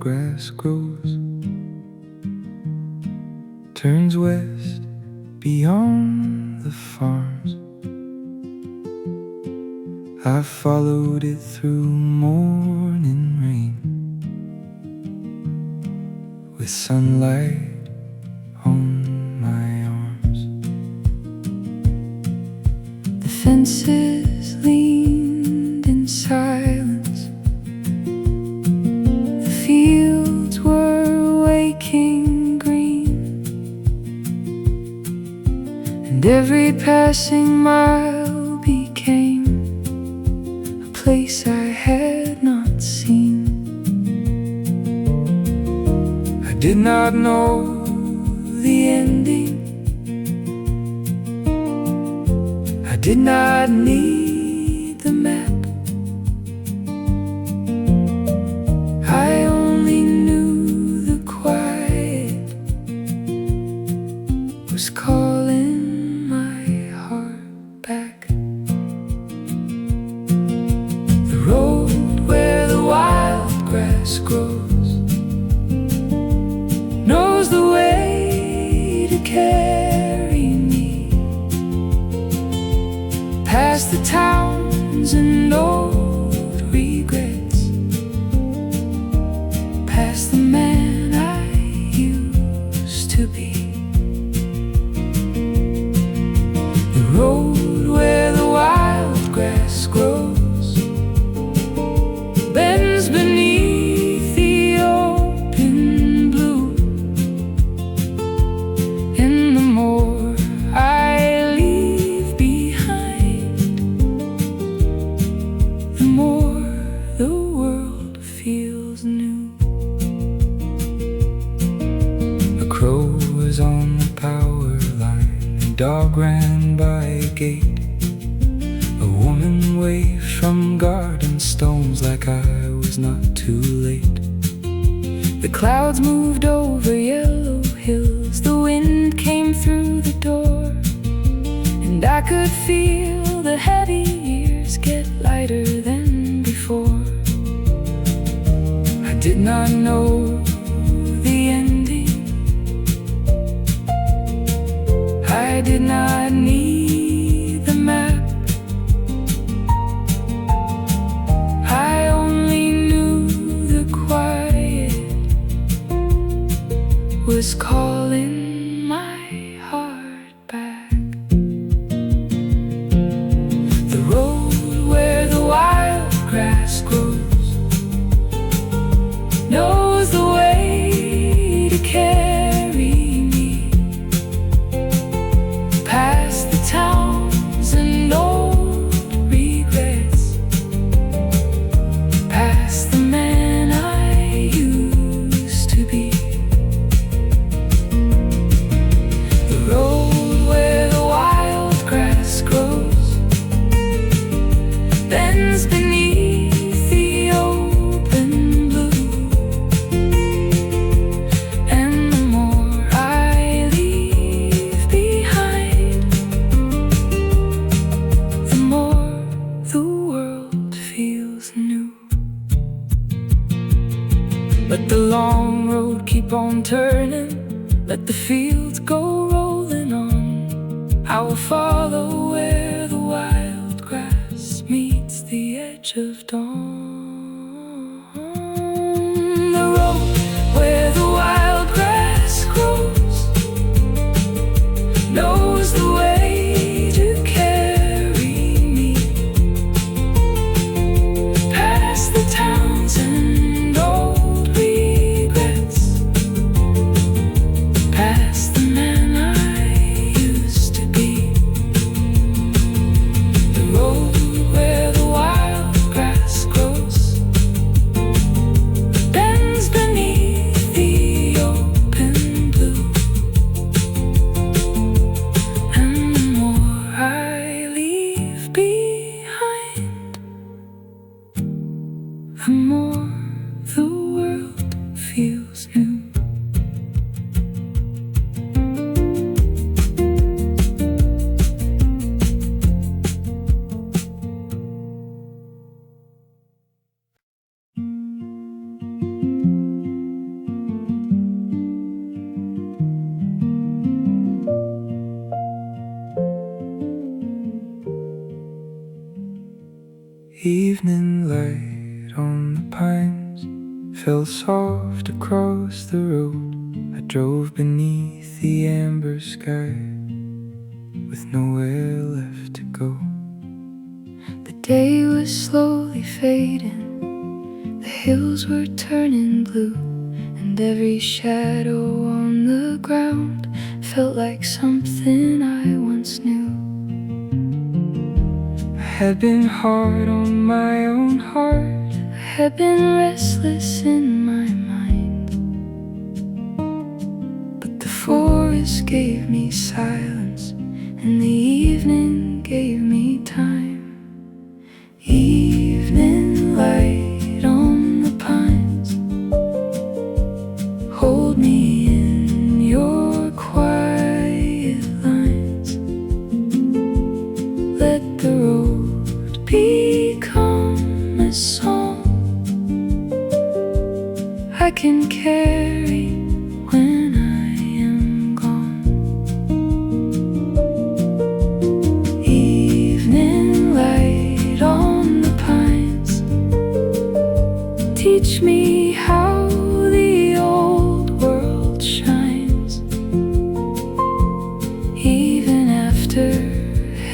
grass grows, turns west beyond the farms. I followed it through morning rain, with sunlight on my arms. The fences leaned in silence, the fields were waking green, and every passing mile became a place I had not seen. I did not know the ending, I did not need the map. I only knew the quiet was calling my heart back. The road where the wild grass grows knows the way to carry me past the towns and old regrets, past the man I used to be. The road where the wild grass grows bends beneath the open blue, and the more I leave behind, the more the world feels new. A crow was on the power line, a dog ran by a gate, a woman waved from garden stones like I was not too late. The clouds moved over yellow hills, the wind came through the door, and I could feel the heavy years get lighter than before. I did not know the ending, I did not need the map. I only knew the quiet was calling my heart back. The road where the wild grass grows knows the way to carry me past the towns and old regrets, past the man I used to be. The road where the wild grass grows bends beneath the open blue, and the more I leave behind, the more the world feels new. Let the long road keep on turning, let the fields go rolling on. I will follow where the wild grass meets the edge of dawn. The road where the wild grass grows knows the way to carry me past the towns and old regrets, past the man I used to be. The road where the wild grass grows fell soft across the road. I drove beneath the amber sky, with nowhere left to go. The day was slowly fading, the hills were turning blue, and every shadow on the ground felt like something I once knew. I had been hard on my own heart, I had been restless in my mind, but the forest gave me silence, and the evening gave me time. Evening light on the pines, hold me in your quiet lines. Let the road become a song I can carry when I am gone. Evening light on the pines, teach me how the old world shines. Even after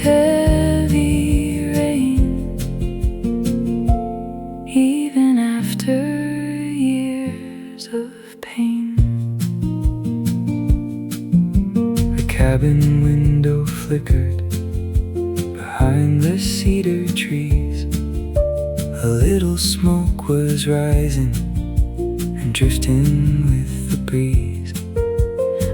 heavy rain, even after years of pain. The cabin window flickered behind the cedar trees. A little smoke was rising and drifting with the breeze.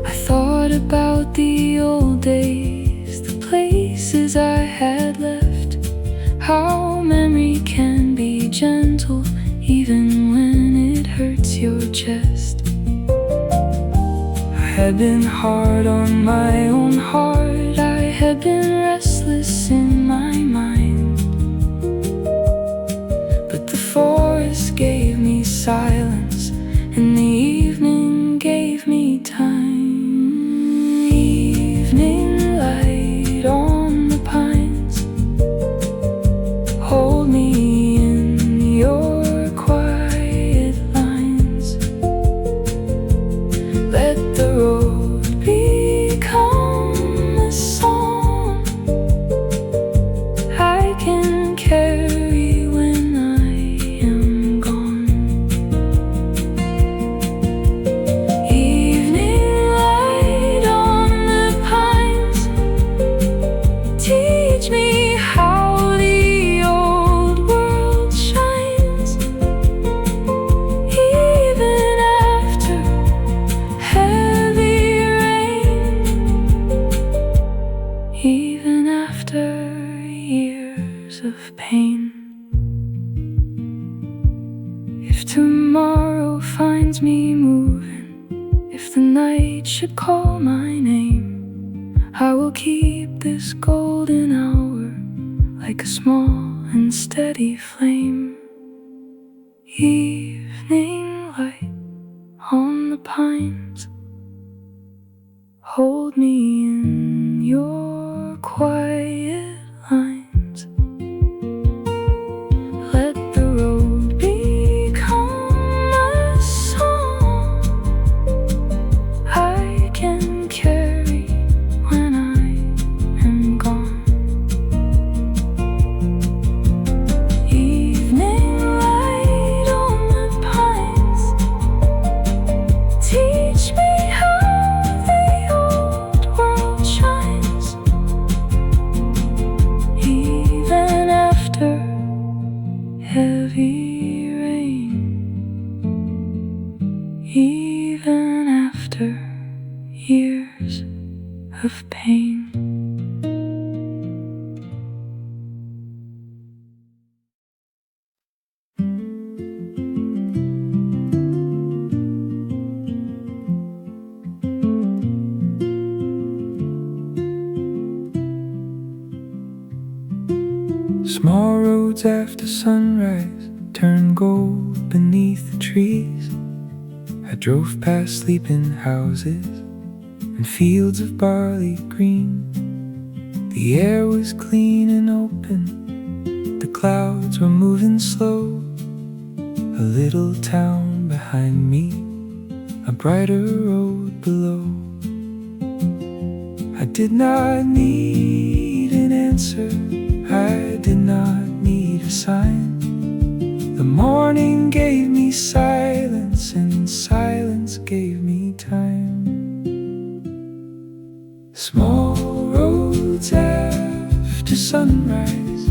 I thought about the old days, the places I had left, how memory can be gentle even when it hurts your chest. I had been hard on my own heart, I had been restless in my mind, but the forest gave me silence, and the evening gave me time. Evening light on the pines, hold me in your quiet lines. Let the road become a song I can carry when I am gone. Evening light on the pines, teach me how the old world shines. Even after heavy rain, even after years of pain. If tomorrow finds me moving, if the night should call my name, I will keep this golden hour like a small and steady flame. Evening light on the pines, hold me in your quiet lines. Let the road become a song I can carry when I am gone. Evening light on the pines, teach me how the old world shines. Even after heavy rain, even after years of pain. Small roads after sunrise turn gold beneath the trees. I drove past sleeping houses and fields of barley green. The air was clean and open, the clouds were moving slow. A little town behind me, a brighter road below. I did not need an answer, I did not need a sign. The morning gave me silence, and silence gave me time. Small roads after sunrise,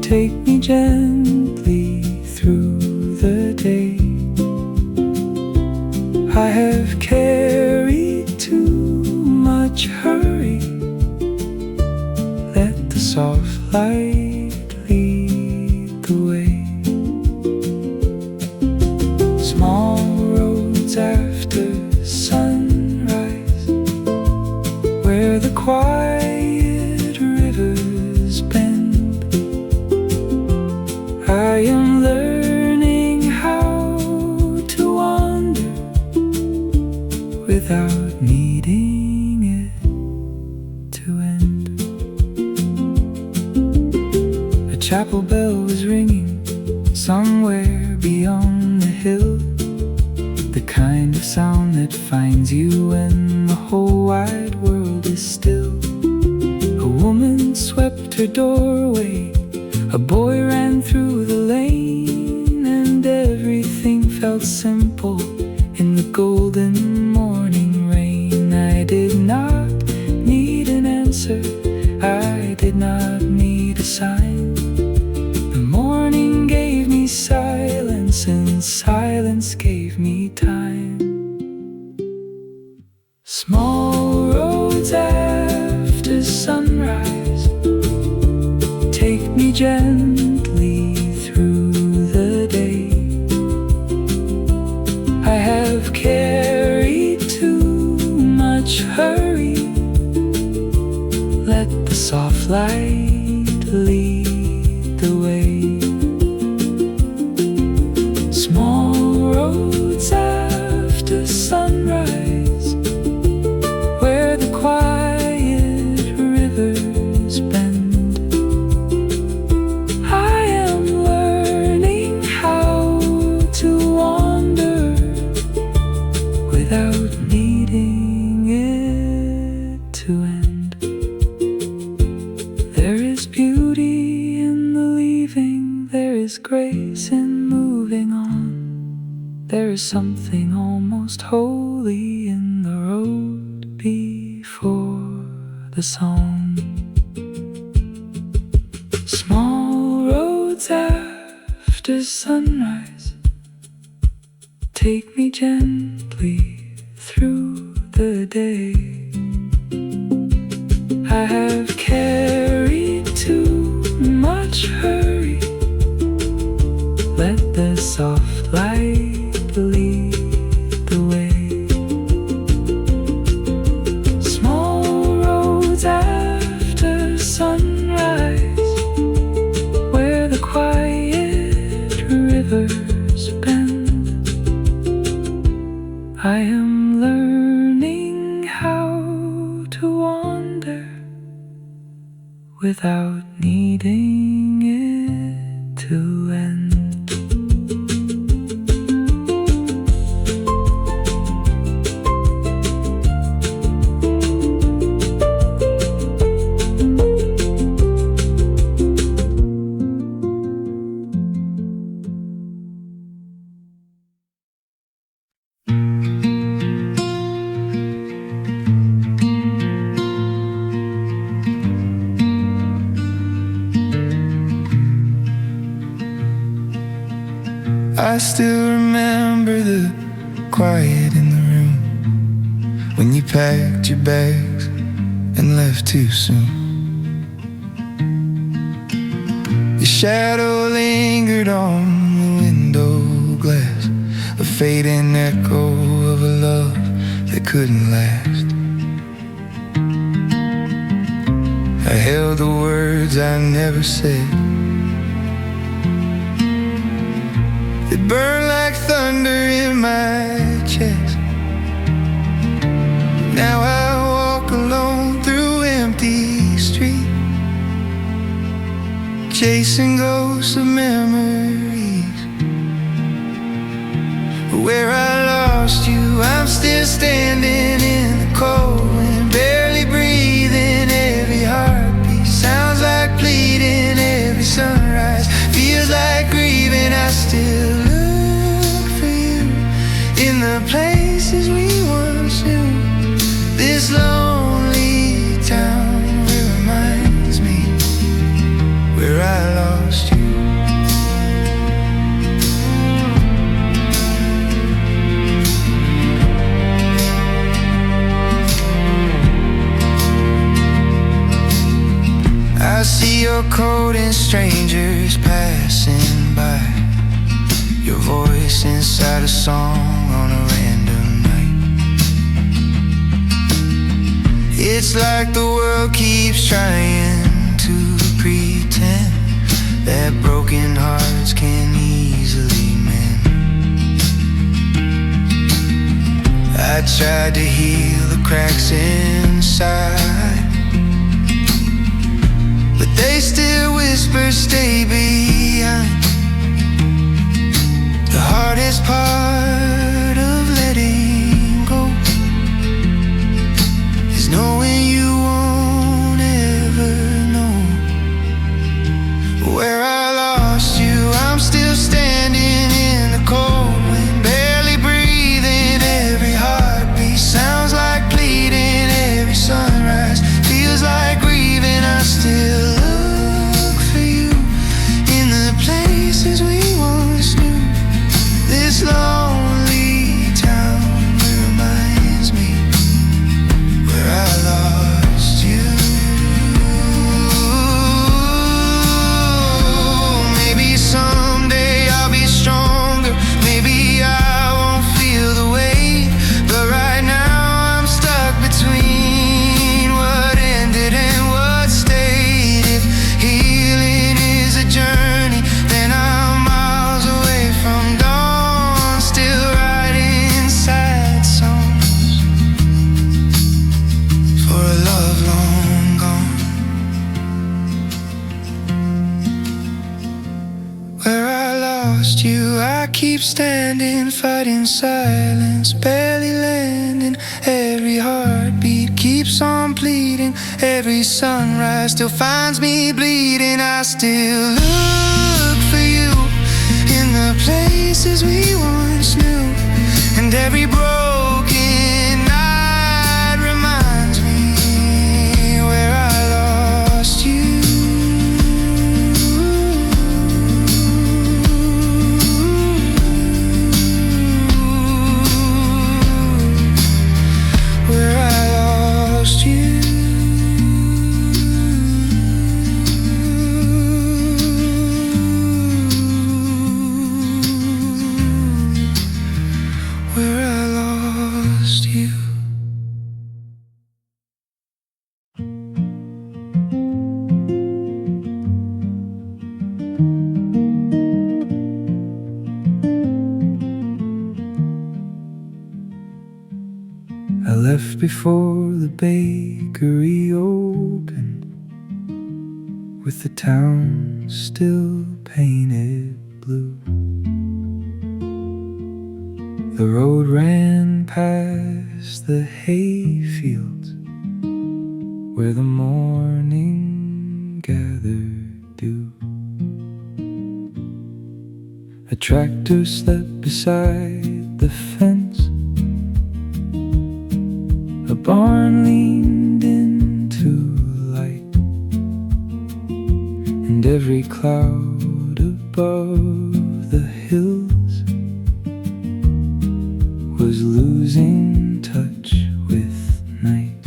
take me gently through the day. I have carried too much hurry, let the soft light lead the way. Small roads after sunrise, where the quiet rivers bend. I am learning how to wander without needing it to end. A chapel bell was ringing somewhere beyond the hill, the kind of sound that finds you when the whole wide world is still. A woman swept her doorway, a boy ran through the lane, and everything felt simple in the golden morning rain. I did not need an answer, I did not need a sign. The morning gave me silence, and silence gave me time. Small roads after sunrise, take me gently through the day. I have carried too much hurry, let the soft light lead the way. Small roads after sunrise, where the quiet rivers bend. I am learning how to wander without needing it to end. There is beauty in the leaving, there is grace in moving on. There is something almost holy in the road before the song. Small roads after sunrise, take me gently through the day. I have carried too much hurry, let the soft light lead the way. Small roads after sunrise, where the quiet rivers bend. I am learning how to wander without needing it to end. I still remember the quiet in the room when you packed your bags and left too soon. Your shadow lingered on the window glass, a fading echo of a love that couldn't last. I held the words I never said, it burned like thunder in my chest. Now I walk alone through empty streets, chasing ghosts of memories. Where I lost you, I'm still standing in the cold wind, barely breathing. Every heartbeat sounds like pleading. Every sunrise feels like grieving. I still look for you in the places we once knew. This lonely town reminds me where I lost you. I see your coat and strangers passing by, your voice inside a song on a random night. It's like the world keeps trying to pretend that broken hearts can easily mend. I tried to heal the cracks inside, but they still whisper, stay behind. The hardest part of letting go is knowing you won't ever know. Where I lost you, I'm still standing in the cold wind, barely breathing. Every heartbeat sounds like pleading. Every sunrise feels like grieving. I still look for you in the places we once knew. This lonely town reminds me where I lost you. Maybe someday I'll be stronger. Maybe I won't feel the weight, but right now I'm stuck between what ended and what stayed. If healing is a journey, then I'm miles away from dawn, still writing sad songs for a love long gone. Where I lost you, I keep standing, fighting silence, barely landing. Every heartbeat keeps on pleading. Every sunrise still finds me bleeding. I still look for you in the places we once knew. And every broken night reminds me where I lost you. Where I lost you. Where I lost you. I left before the bakery opened, with the town still painted blue. The road ran past the hayfields, where the morning gathered dew. A tractor slept beside the fence, a barn leaned into light, and every cloud above the hills was losing touch with night.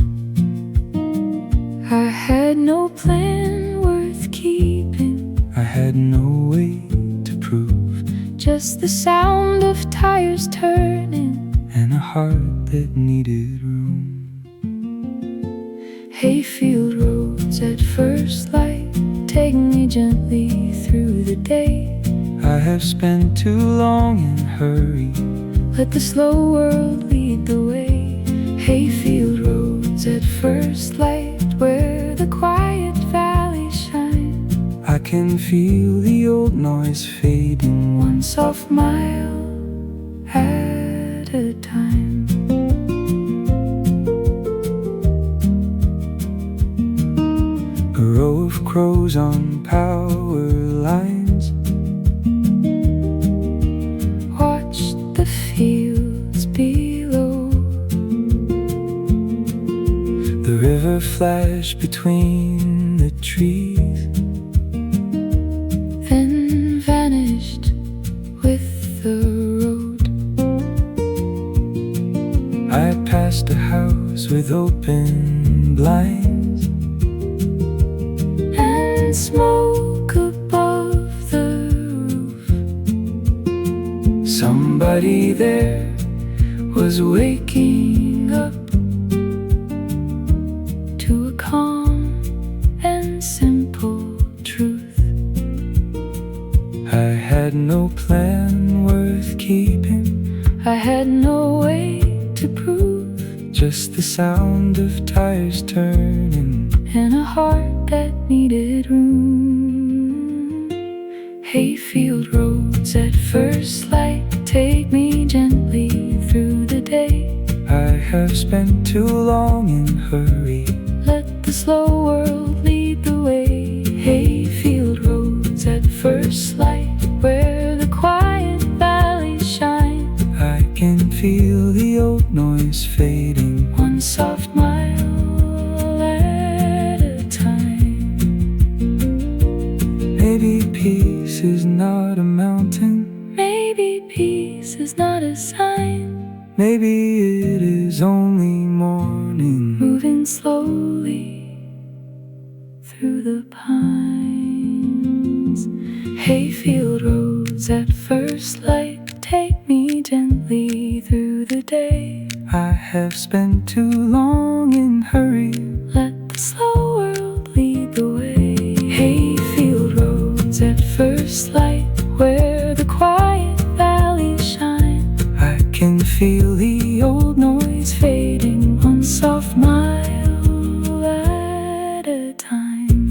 I had no plan worth keeping, I had no way to prove, just the sound of tires turning and a heart that needed room. Hayfield roads at first light, take me gently through the day. I have spent too long in hurry, let the slow world lead the way. Hayfield roads at first light, where the quiet valleys shine. I can feel the old noise fading, One soft mile a time. A row of crows on power lines Watched the fields below. The river flashed between the trees, Then vanished with the road. I passed a house with open blinds And smoke above the roof. Somebody there was waking up To a calm and simple truth. I had no plan worth keeping, I had no way to prove, just the sound of tires turning and a heart that needed room. Hayfield roads at first light take me gently through the day. I have spent too long in hurry. Let the slow world lead the way. Hayfield roads at first light, where the quiet valleys shine. I can feel the old noise fading, One soft mile at a time. maybe peace is not a mountain, Maybe peace is not a sign. maybe it is only morning. Moving slowly through the pines. Hayfield roads at first light take me gently through the day. I have spent too long in hurry. Let the slow world lead the way. Hayfield roads at first light, where the quiet valleys shine. I can feel the old noise fading, One soft mile at a time.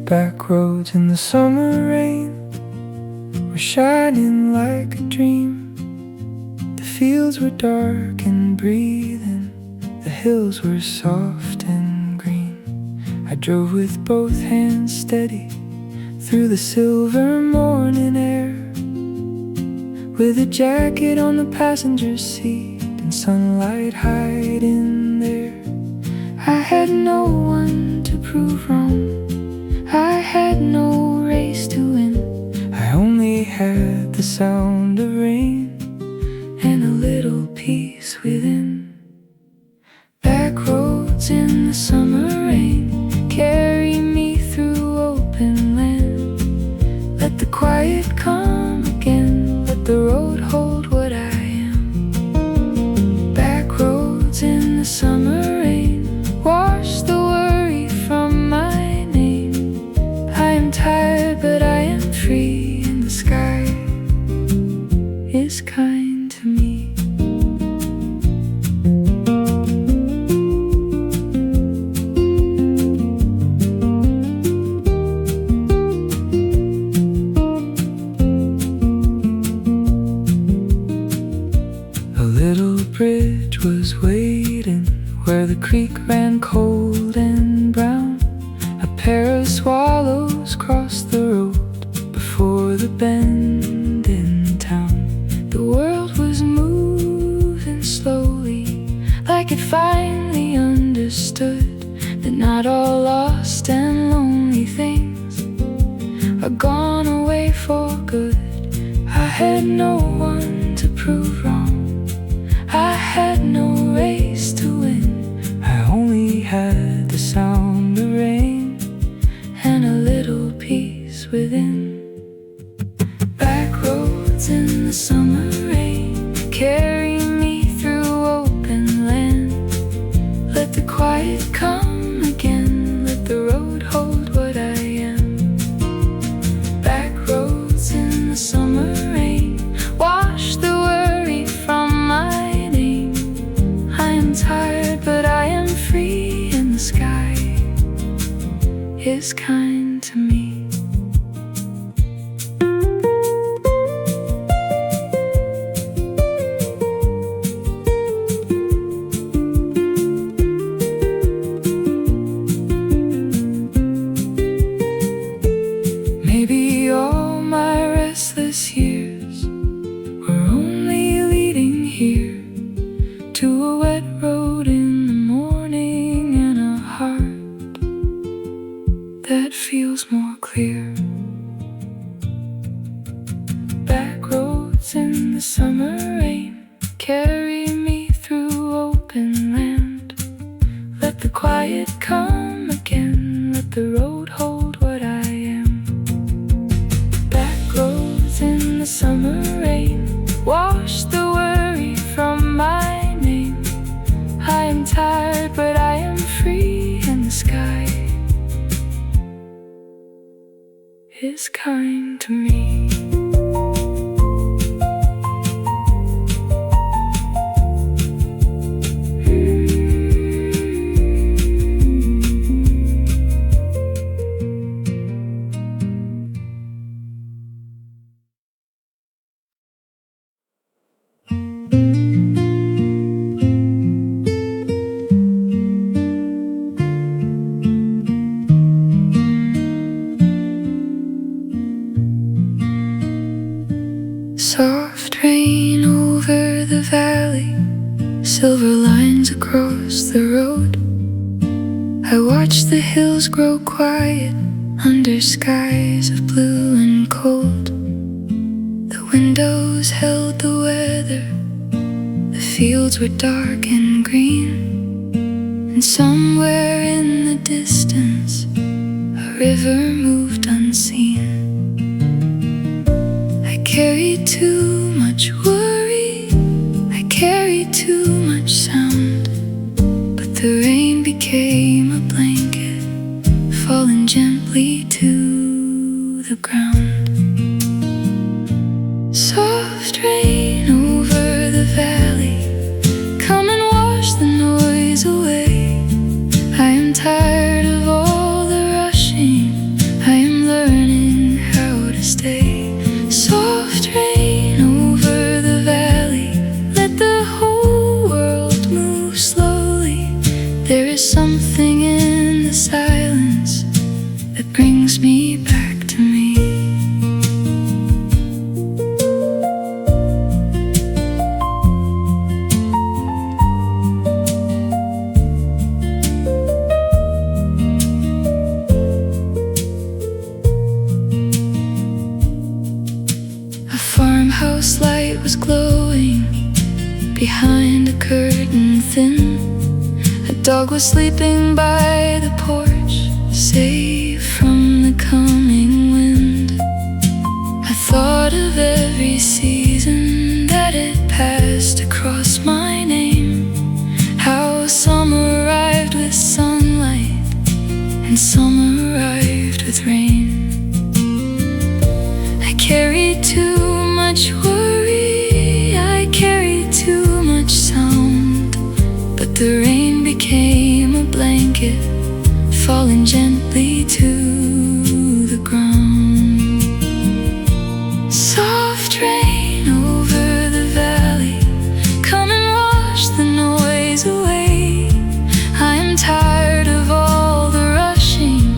Backroads in the summer rain were shining like a dream. The fields were dark and breathing, the hills were soft and green. I drove with both hands steady through the silver morning air, with a jacket on the passenger seat and sunlight hiding there. I had no one to prove wrong, I had no race to win, I only had the sound of rain and a little peace within. Backroads in the summer rain carry me through open land. Let the quiet come again, let the road hold what I am. Backroads in the summer rain wash the worry from my name. I am tired but I am free, and the sky is kind to me. A little bridge was waiting where the creek ran cold and brown. A pair of swallows crossed the road before the bend in town. The world was moving slowly, like it finally understood that not all lost and lonely things are gone away for good. I had no one to prove wrong, I had no race to win, I only is kind to me. Maybe all my restless years were only leading here to a wet road in the morning and a heart that feels more clear. Back roads in the summer rain carry me through open land. Let the quiet come again, let the road hold what I am. Backroads in the summer rain wash the worry from my name. I am tired, but I am free, and the sky is kind to me. Soft rain over the valley, silver lines across the road. I watch the hills grow quiet under skies of blue and cold. The windows held the weather, the fields were dark and green, and somewhere in the distance a river moved unseen. I carried too much worry, I carried too much sound, but the rain became a blanket, falling gently to the ground. Soft rain over the valley, come and wash the noise away. I am tired of all the rushing, I am learning how to stay. Soft rain over the valley, let the whole world move slowly. There is something in the silence that brings me back to me. Farmhouse light was glowing behind a curtain thin. A dog was sleeping by the porch, safe from the coming wind. I thought of every season that had passed across my name, how summer arrived with sunlight and summer arrived with rain. I carried too much worry, I carried too much sound, but the rain became a blanket, falling gently to the ground. Soft rain over the valley, come and wash the noise away. I am tired of all the rushing,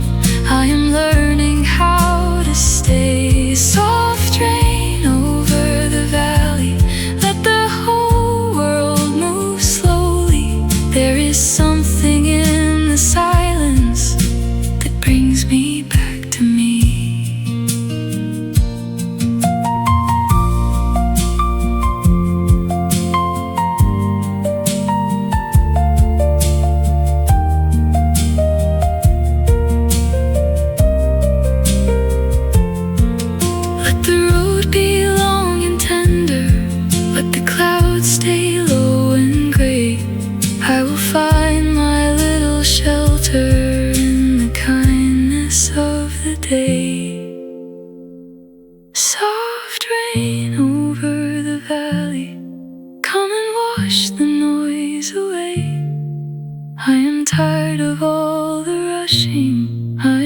I am learning how to stay. Soft rain over the valley, let the whole world move slowly. There is something in the silence that brings me back to me. Let the road be long and tender, let the clouds stay low and gray. I will find my little shelter in the kindness of the day. Soft rain over the valley, come and wash the noise away. I am tired of all the rushing, I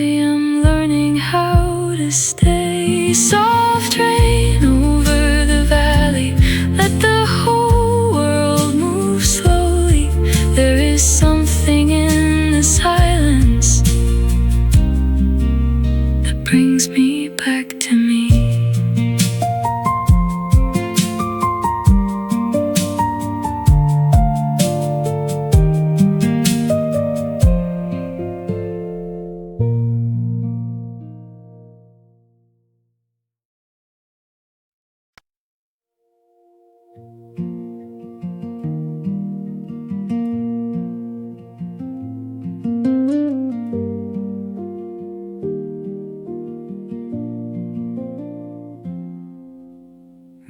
to stay. Soft rain over the valley, let the whole world move slowly. There is something in the silence that brings me back to me.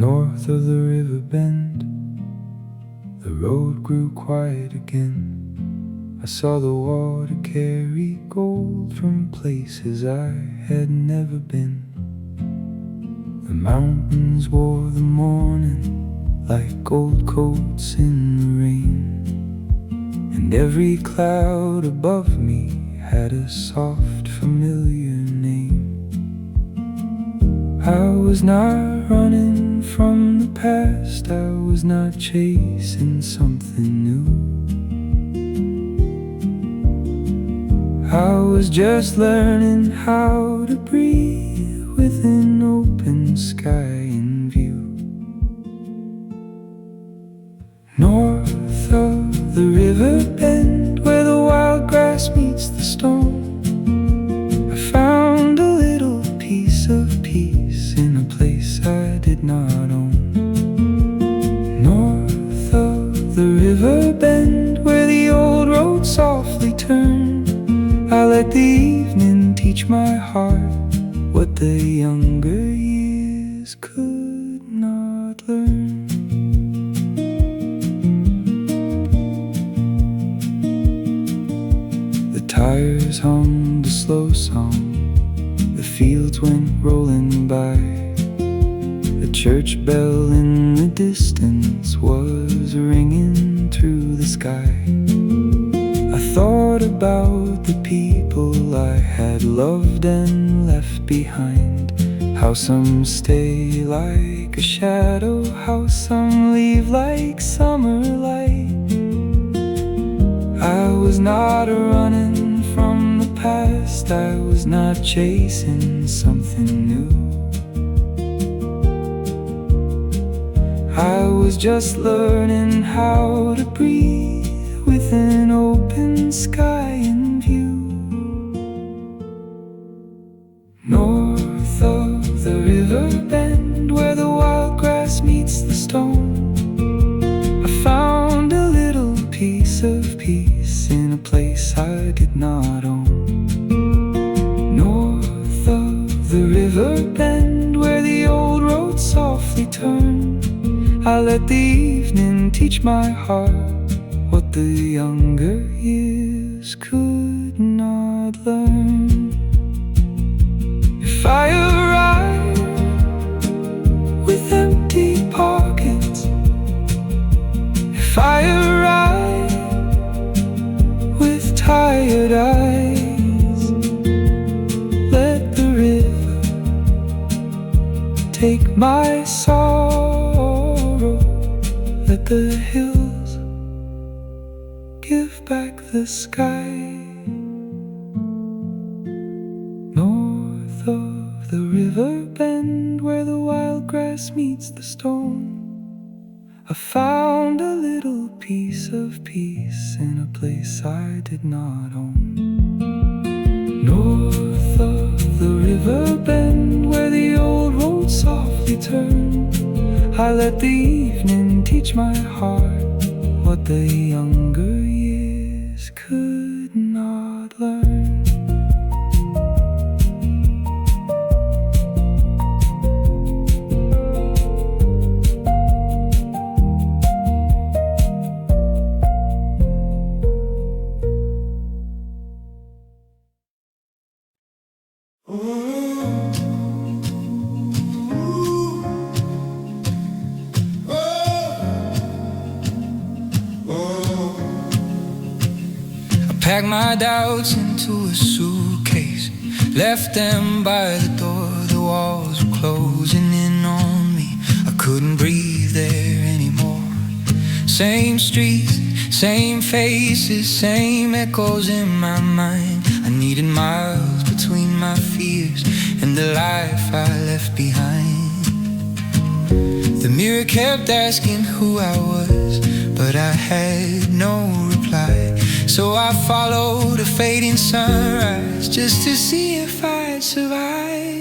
North of the river bend, the road grew quiet again. I saw the water carry gold from places I had never been. The mountains wore the morning like gold coats in the rain, and every cloud above me had a soft, familiar name. I was not running from the past, I was not chasing something new. I was just learning how to breathe with an open sky in view. North of the river bend, where the wild grass meets the stone, I found a little piece of peace in a place I did not own. North of the river bend, where the old road softly turned, I let the evening teach my heart what the younger years could not learn. The tires hummed a slow song, the fields went rolling by. The church bell in the distance was ringing through the sky. I thought about the people I had loved and left behind, how some stay like a shadow, how some leave like summer light. I was not running from the past, I was not chasing something new. I was just learning how to breathe with an open sky in view. North of the river bend, where the wild grass meets the stone, I found a little piece of peace in a place I did not own. North of the river bend, where the old road softly turned, I let the evening teach my heart what the younger years could not learn. If I arrive with empty pockets, if I arrive with tired eyes, let the river take my sorrow, let the hills give back the sky. North of the river bend, where the wild grass meets the stone, I found a little piece of peace in a place I did not own. North of the river bend, where the old road softly turned, I let the evening teach my heart what the younger years could not learn. Packed my doubts into a suitcase, left them by the door. walls were closing in on me. I couldn't breathe there anymore. Same streets, same faces, same echoes in my mind. I needed miles between my fears and the life I left behind. The mirror kept asking who I was, but I had no reply. So I followed a fading sunrise just to see if I'd survive.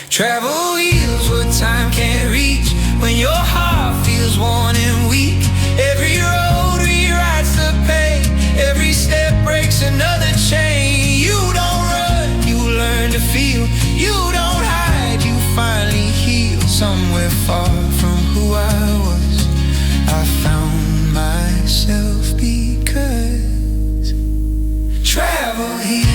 Travel heals what time can't reach when your heart feels worn and weak. Every road rewrites the pain, every step breaks another chain. You don't run, you learn to feel. You don't hide, you finally heal. Somewhere far from who I was, I found myself because travel heals.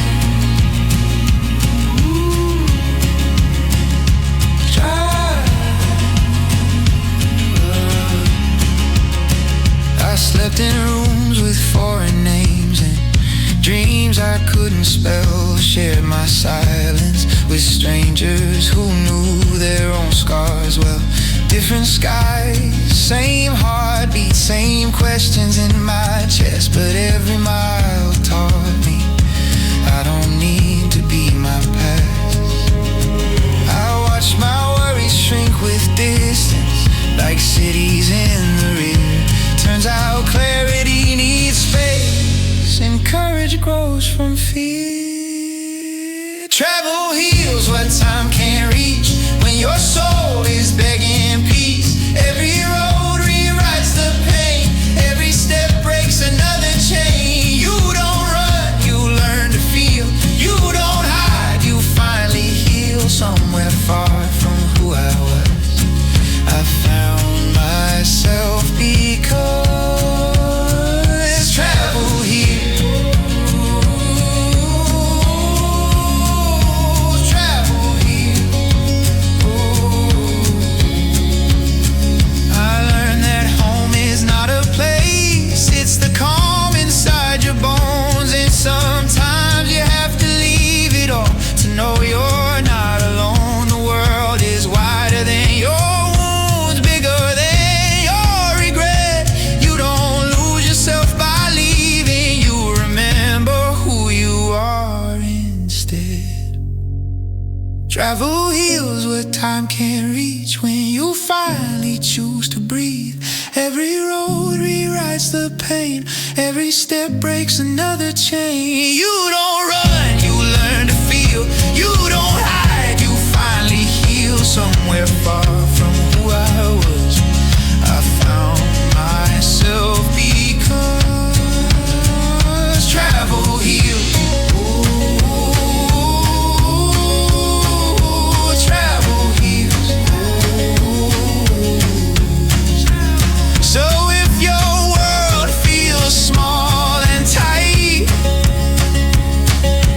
I slept in rooms with foreign names and dreams I couldn't spell. Shared my silence with strangers who knew their own scars well. Different skies, same heartbeat, same questions in my chest. But every mile taught me I don't need to be my past. I watched my worries shrink with distance, like cities in the rear. Turns out clarity needs space, and courage grows from fear. Travel heals what time can't reach when your soul is begging peace. Every road rewrites the pain, every step breaks another chain. You don't run, you learn to feel. You don't hide, you finally heal. Somewhere far from who I was, I found myself because travel heals. Travel heals. I learned that home is not a place, it's the calm inside your bones. And sometimes you have to leave it all to know you're not alone. The world is wider than your wounds, bigger than your regret. You don't lose yourself by leaving, you remember who you are instead. Travel heals what time can't reach when you finally choose to breathe. Every road rewrites the pain, every step breaks another chain. You don't run, you learn to feel. You don't hide, you finally heal. Somewhere far from who I was, I found myself because travel heals. Travel heals. So if your world feels small and tight,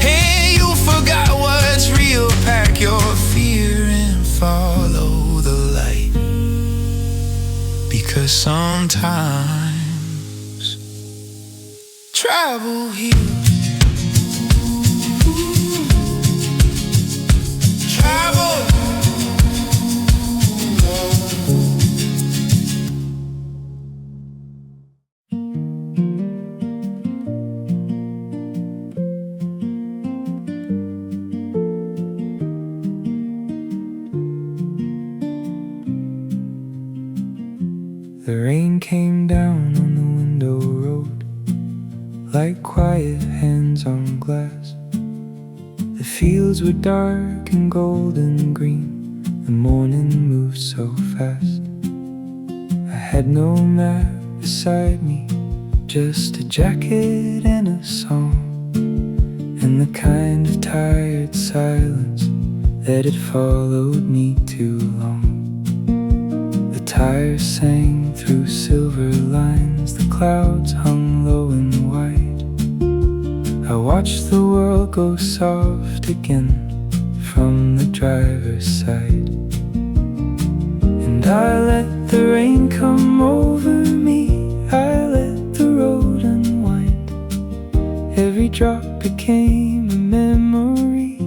hey, you forgot what's real, pack your fear and follow the light. Because sometimes travel heals. Travel. The rain came down on the window road like quiet hands on glass. The fields were dark and golden green, the morning moved so fast. I had no map beside me, just a jacket and a song, and the kind of tired silence that had followed me too long. The tires sang through silver lines, the clouds hung low and wide. I watched the world go soft again from the driver's side, and I let the rain come over me, I let the road unwind. Every drop became a memory,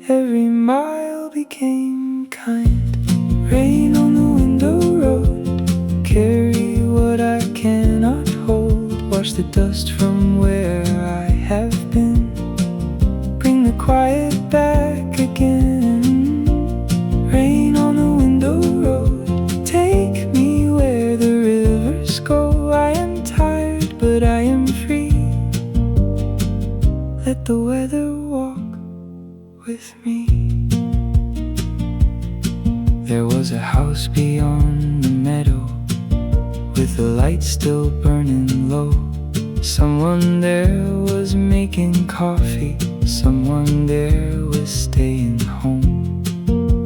every mile became kind. Rain on the window road, carry what I cannot hold. Wash the dust from where I have been, bring the quiet back again. Rain on the window road, take me where the rivers go. I am tired, but I am free. Let the weather walk with me. There was a house beyond the meadow, with the light still burning low. Someone there was making coffee, someone there was staying home.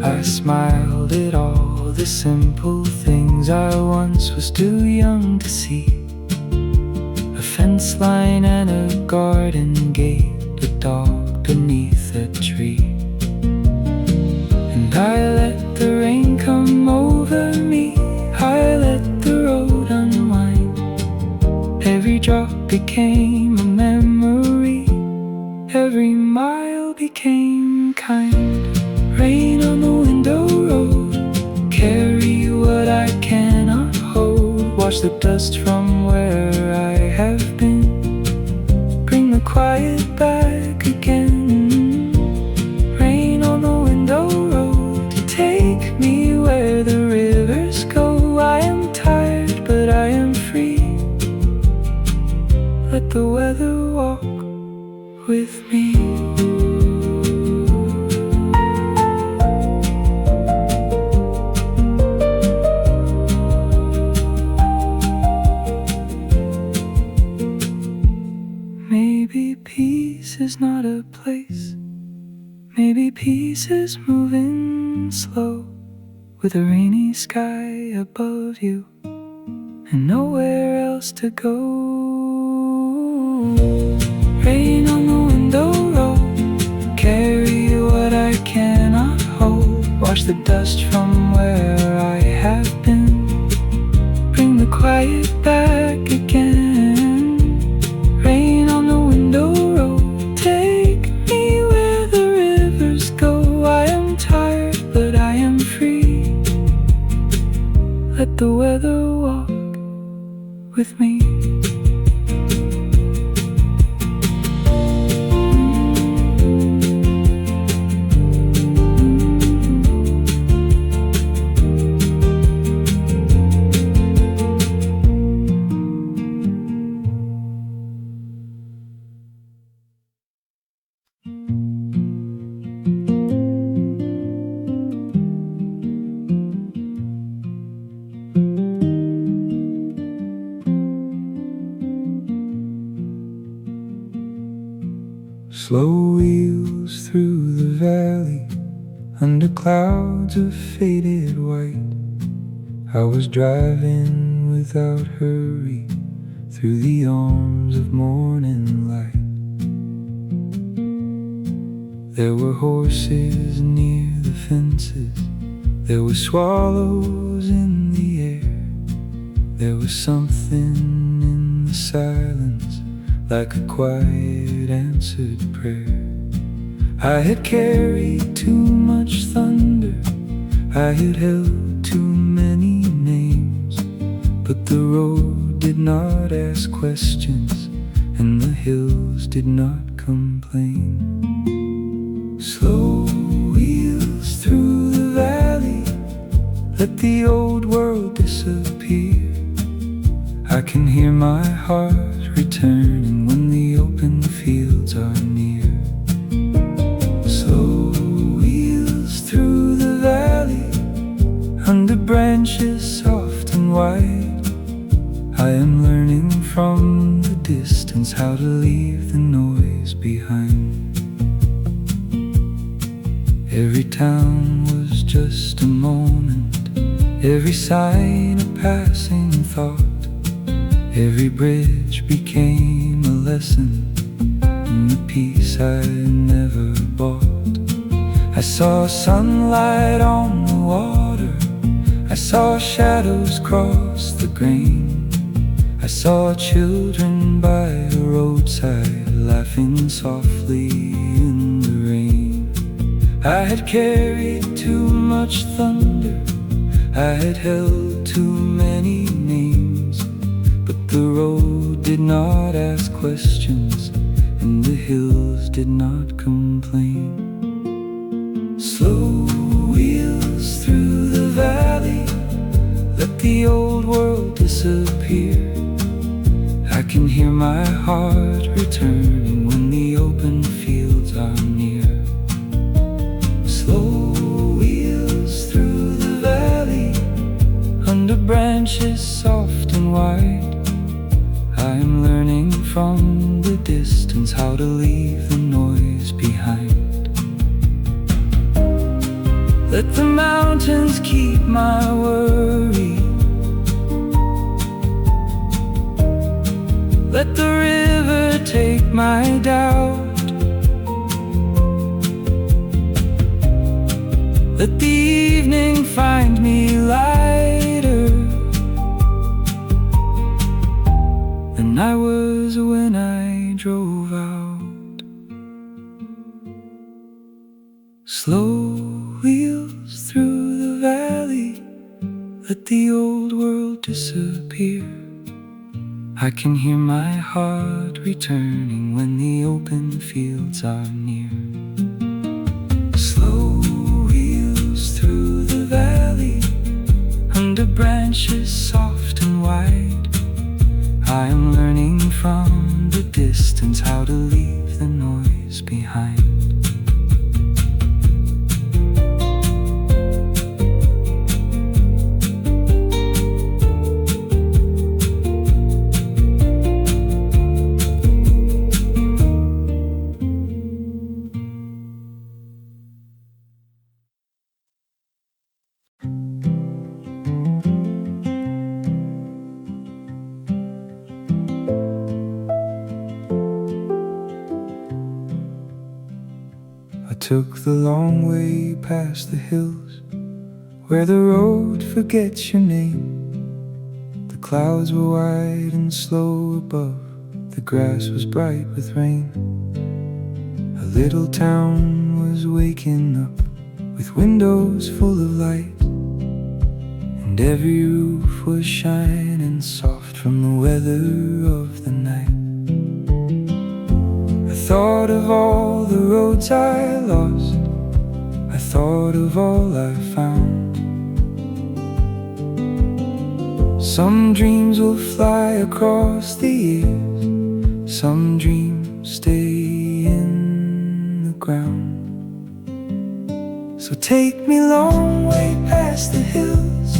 I smiled at all the simple things I once was too young to see. A fence line and a garden gate, a dog beneath a tree. And I let the rain come over me, I let the road unwind. Every drop became a memory, every mile became kind. Rain on the window road, carry what I cannot hold. Wash the dust from where I have been, bring the quiet back again. Rain on the window road, take me where the rivers go. I am tired, but I am free. Let the weather walk with me. Maybe peace is not a place, maybe peace is moving slow, with a rainy sky above you and nowhere else to go. Rain on the window road, carry what I cannot hold. Wash the dust from where I have been, bring the quiet back again. Rain on the window road, take me where the rivers go. I am tired, but I am free. Let the weather walk with me. Slow wheels through the valley, under clouds of faded white. I was driving without hurry, through the arms of morning light. There were horses near the fences, there were swallows in the air. There was something in the silence, like a quiet answered prayer. I had carried too much thunder, I had held too many names, but the road did not ask questions, and the hills did not complain. Slow wheels through the valley, let the old world disappear. I can hear my heart returning when the open fields are near. Slow wheels through the valley, under branches soft and wide. I am learning from the distance how to leave the noise behind. Every town was just a moment, every sign a passing thought. Every bridge became a lesson in the peace I never bought. I saw sunlight on the water, I saw shadows cross the grain. I saw children by the roadside laughing softly in the rain. I had carried too much thunder, I had held too many names, but the road did not ask questions, and the hills did not complain. Slow wheels through the valley, let the old world disappear. I can hear my heart returning when the open fields are near. Slow wheels through the valley, under branches soft and wide. I am learning from the distance how to leave the noise behind. Let the mountains keep my worry, let the river take my doubt. Let the evening find me lighter than I was when I drove out. Slow wheels through the valley, let the old world disappear. I can hear my heart returning when the open fields are near. Slow wheels through the valley, under branches soft and wide. I am learning from the distance how to leave the noise behind. Took the long way past the hills, where the road forgets your name. The clouds were wide and slow above, the grass was bright with rain. A little town was waking up, with windows full of light, and every roof was shining soft from the weather of the night. I thought of all the roads I lost, I thought of all I found. Some dreams will fly across the years, some dreams stay in the ground. So take me long way past the hills,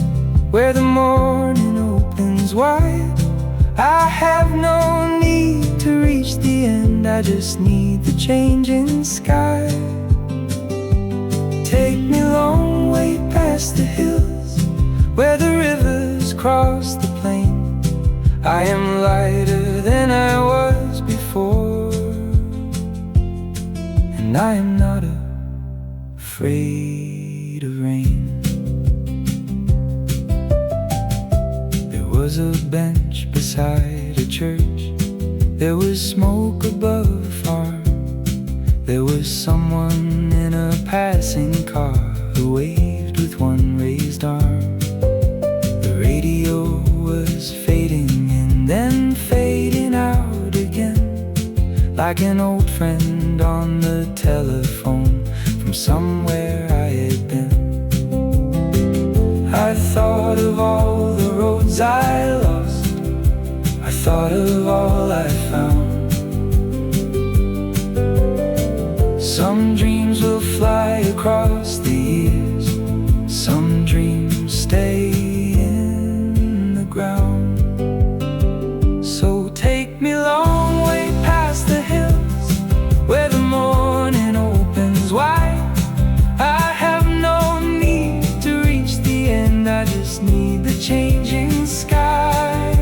where the morning opens wide. I have no need to reach the end, I just need the changing sky. Take me long way past the hills, where the rivers cross the plain. I am lighter than I was before, and I am not afraid of rain. There was a bench beside a church, there was smoke above a farm, there was someone in a passing car who waved with one raised arm. The radio was fading in, then fading out again, like an old friend on the telephone from somewhere I had been. I thought of all the roads I lost, I thought of all I found. Some dreams will fly across the years, some dreams stay in the ground. So take me long way past the hills, where the morning opens wide. I have no need to reach the end, I just need the changing sky.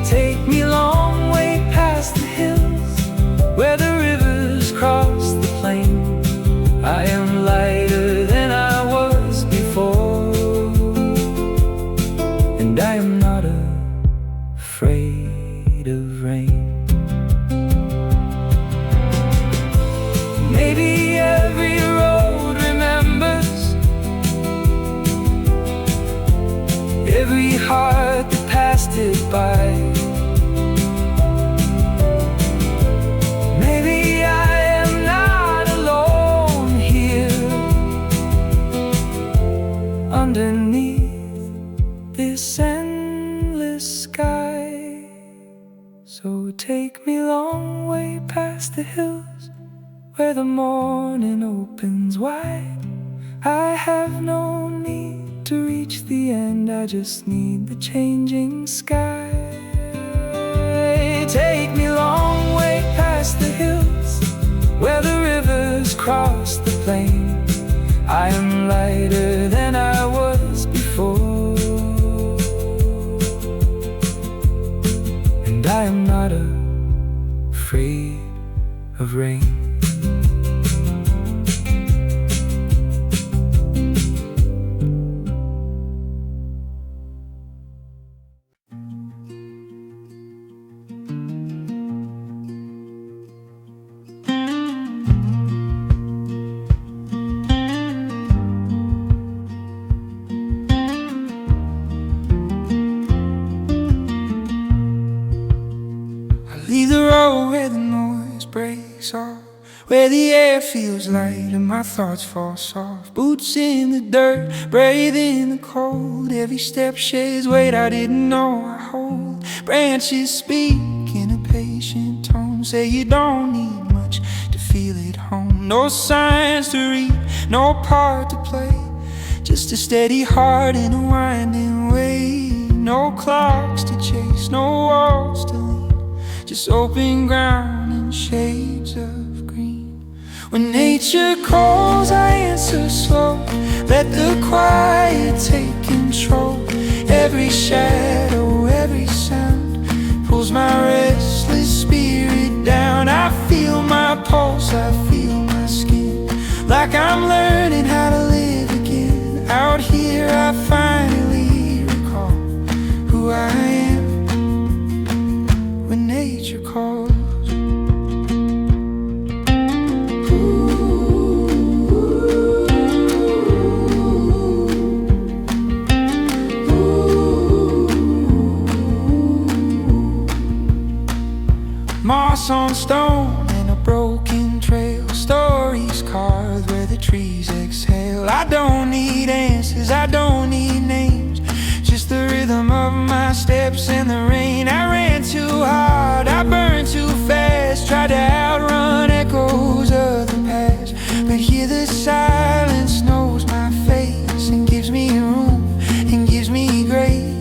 Take me long way past the hills, where the rivers cross the plain. I am by. Maybe I am not alone here underneath this endless sky. So take me long way past the hills where the morning opens wide. I have no need to reach the end, I just need the changing sky. Take me long way past the hills where the rivers cross the plain. I am lighter than I was before, and I am not afraid of rain. Leave the road where the noise breaks off, where the air feels light and my thoughts fall soft. Boots in the dirt, brave in the cold. Every step shades weight I didn't know I hold. Branches speak in a patient tone, say you don't need much to feel at home. No signs to read, no part to play, just a steady heart in a winding way. No clocks to chase, no walls to lean, just open ground and shades of green. When nature calls, I answer slow, let the quiet take control. Every shadow, every sound pulls my restless spirit down. I feel my pulse, I feel my skin, like I'm learning how to live again. Out here I finally recall who I am when nature calls. Moss on stone and a broken trail, stories carved where the trees exhale. I don't need answers, I don't need names, just the rhythm of my steps in the rain. I ran too hard, I burned too fast, tried to outrun echoes of the past. But here the silence knows my face and gives me room and gives me grace.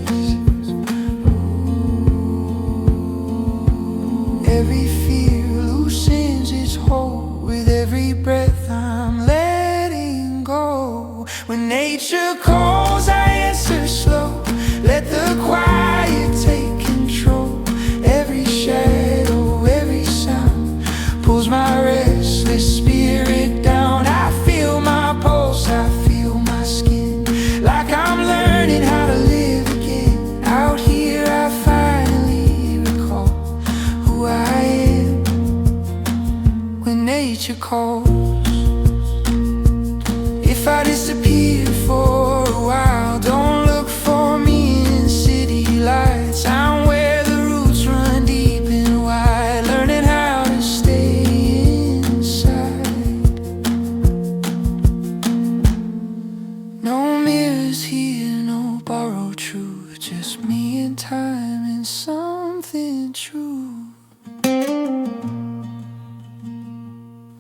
Every fear loosens its hold, with every breath I'm letting go. When nature calls, I answer slow, let the quiet take control. Every shadow, every sound pulls my restless spirit down. I feel my pulse, I feel my skin, like I'm learning how to live again. Out here I finally recall who I am when nature calls. If I disappear for a while, don't look for me in city lights. I'm where the roots run deep and wide, learning how to stay inside. No mirrors here, no borrowed truth, just me and time and something true.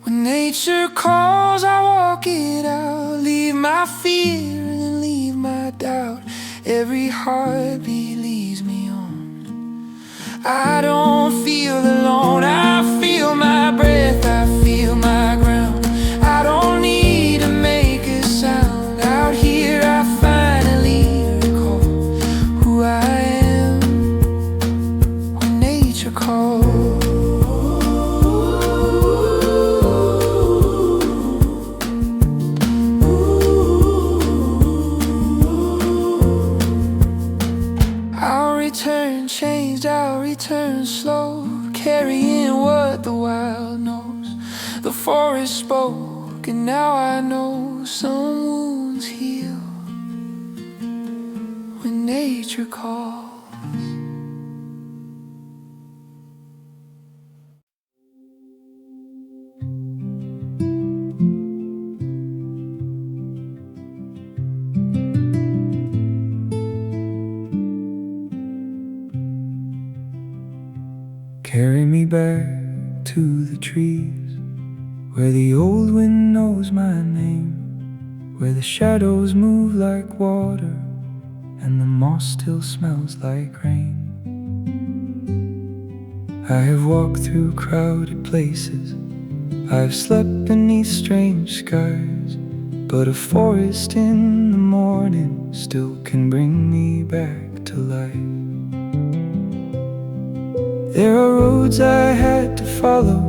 When nature calls, I walk it out, leave my fear and leave my doubt. Every heartbeat leads me on, I don't feel alone. I feel my breath, I feel my ground, I don't need to make a sound. Out here I finally recall who I am when nature calls. Changed, I'll return slow, carrying what the wild knows. The forest spoke, and now I know some wounds heal when nature calls. back to the trees, where the old wind knows my name, where the shadows move like water and the moss still smells like rain. I have walked through crowded places, I have slept beneath strange skies, but a forest in the morning still can bring me back to life. There are roads I had to follow,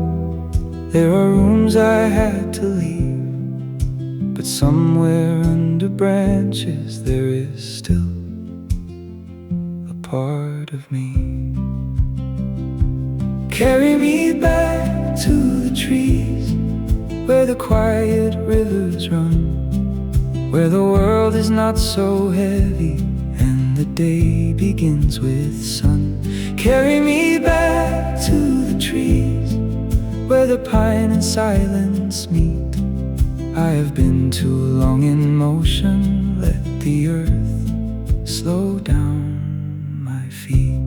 there are rooms I had to leave, but somewhere under branches there is still a part of me. Carry me back to the trees, where the quiet rivers run, where the world is not so heavy and the day begins with sun. Carry me back to the trees, where the pine and silence meet. I have been too long in motion, let the earth slow down my feet.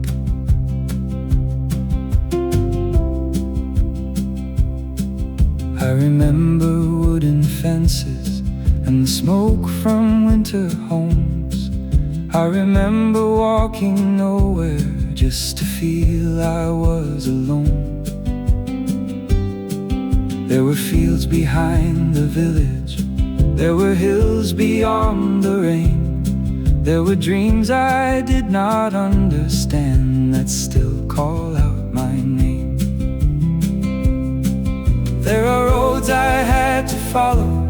I remember wooden fences and the smoke from winter homes. I remember walking nowhere just to feel I was alone. There were fields behind the village, there were hills beyond the rain, there were dreams I did not understand that still call out my name. There are roads I had to follow,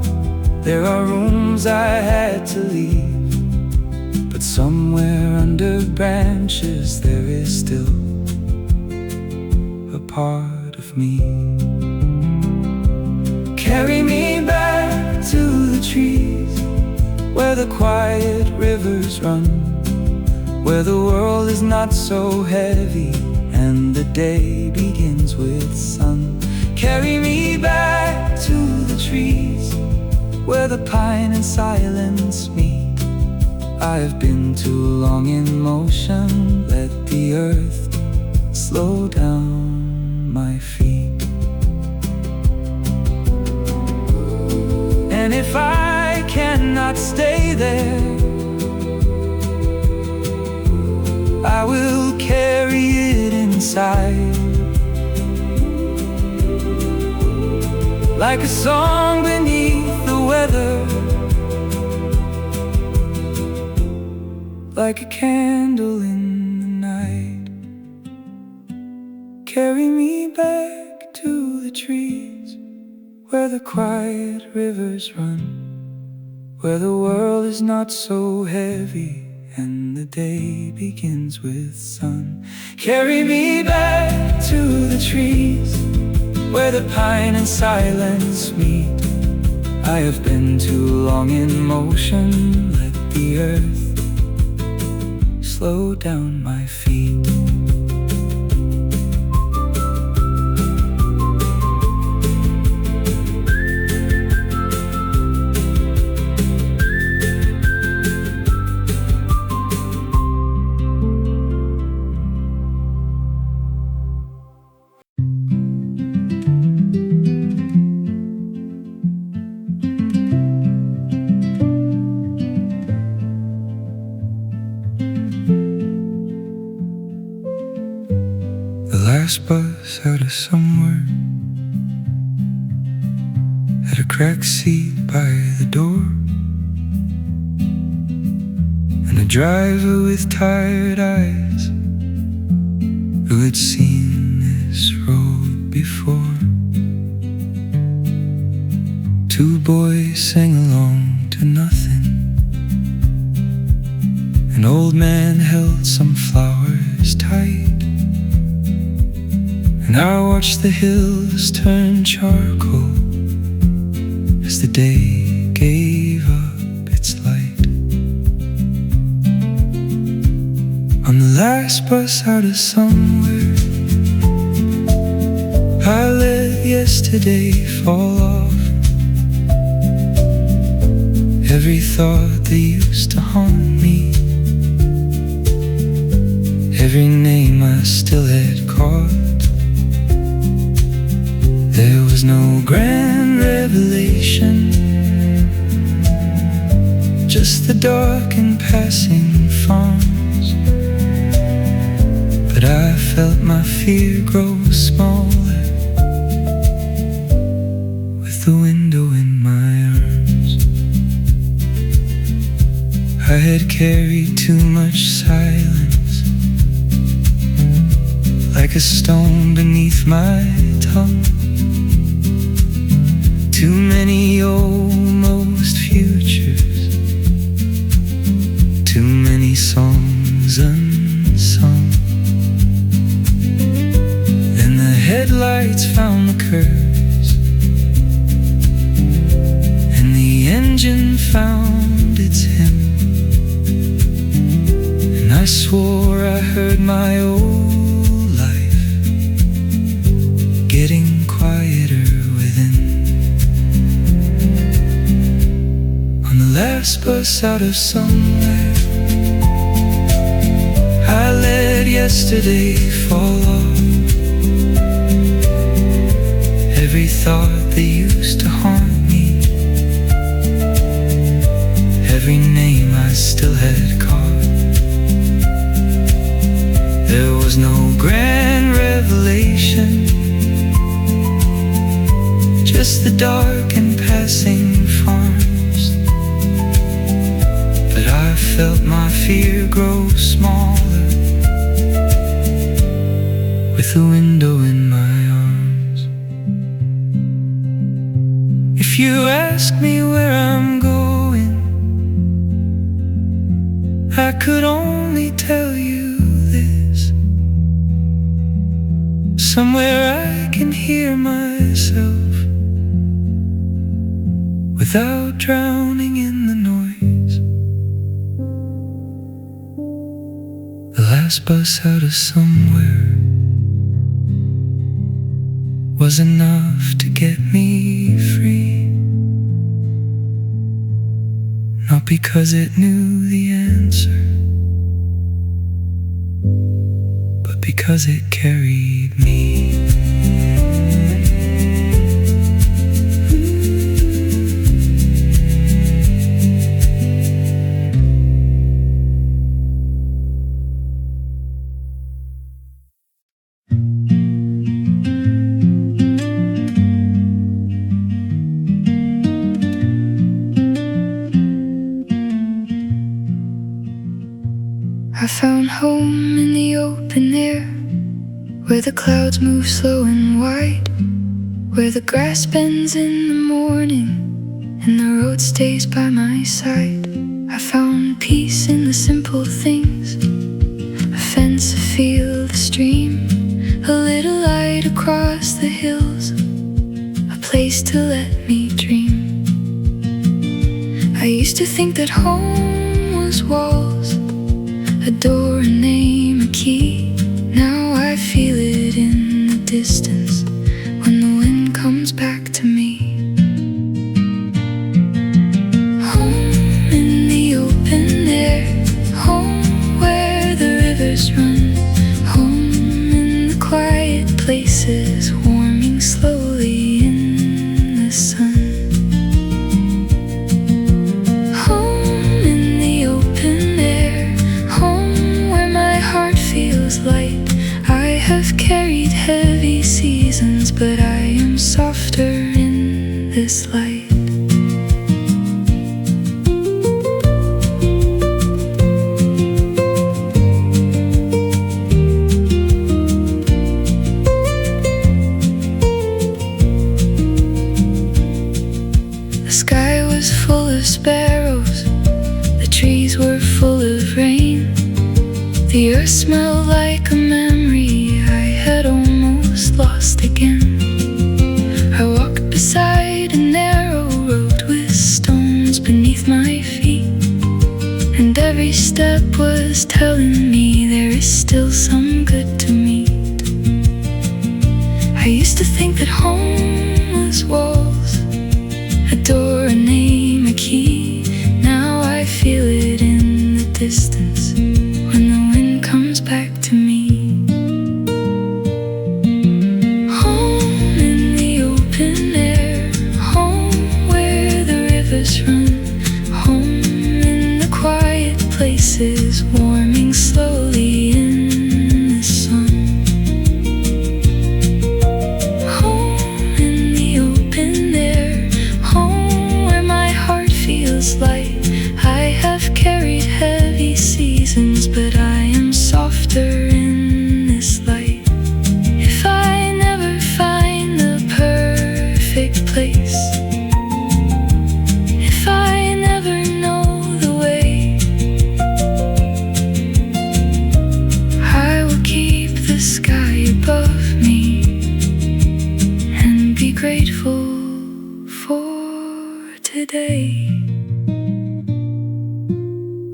there are rooms I had to leave, but somewhere under branches there is still a part of me. Carry me back to the trees, where the quiet rivers run, where the world is not so heavy and the day begins with sun. Carry me back to the trees, where the pine and silence meet. I have been too long in motion, let the earth slow down my feet. And if I cannot stay there, I will carry it inside, like a song beneath the weather, like a candle in the night. Carry me back to the trees, where the quiet rivers run, where the world is not so heavy and the day begins with sun. Carry me back to the trees, where the pine and silence meet. I have been too long in motion, let the earth slow down my feet. Last bus out of somewhere, at a cracked seat by the door, and a driver with tired eyes who had seen this road before. Two boys sang along to nothing, an old man held some flowers tight, and I watched the hills turn charcoal as the day gave up its light. On the last bus out of somewhere, I let yesterday fall off. Every thought that used to haunt me, every name I still had caught, was no grand revelation, just the dark and passing farms. But I felt my fear grow smaller with the window in my arms. I had carried too much silence, like a stone beneath my tongue. Too many almost futures, too many songs unsung. Then the headlights found the curves, and the engine found its hymn. And I swore I heard my old life getting quieter within. On the last bus out of somewhere, I let yesterday fall off. Every thought that used to haunt me, every name I still had caught. There was no grand revelation, just the dark and passing farms. But I felt my fear grow smaller with the window in my arms. If you ask me where I'm going, I could only tell you this: somewhere I can hear myself without drowning in the noise. The last bus out of somewhere was enough to get me free, not because it knew the answer, but because it carried me. I found home in the open air, where the clouds move slow and wide, where the grass bends in the morning and the road stays by my side. I found peace in the simple things: a fence, a field, a stream, a little light across the hills, a place to let me dream. I used to think that home was walls, a door, a name, a key. Now I feel it in the distance when the wind comes back to me. Home in the open air, home where the rivers run, home in the quiet places, warming slowly in the sun. Light. I have carried heavy seasons, but I am softer in this light. The sky was full of sparrows, the trees were full of rain. The earth smelled like a memory I had almost lost again. I walked beside a narrow road with stones beneath my feet, and every step was telling me there is still some good to meet. I used to think that home was walls, a door, a name, a key. Now I feel it in the distance when the wind comes back to me. Home in the open grateful for today.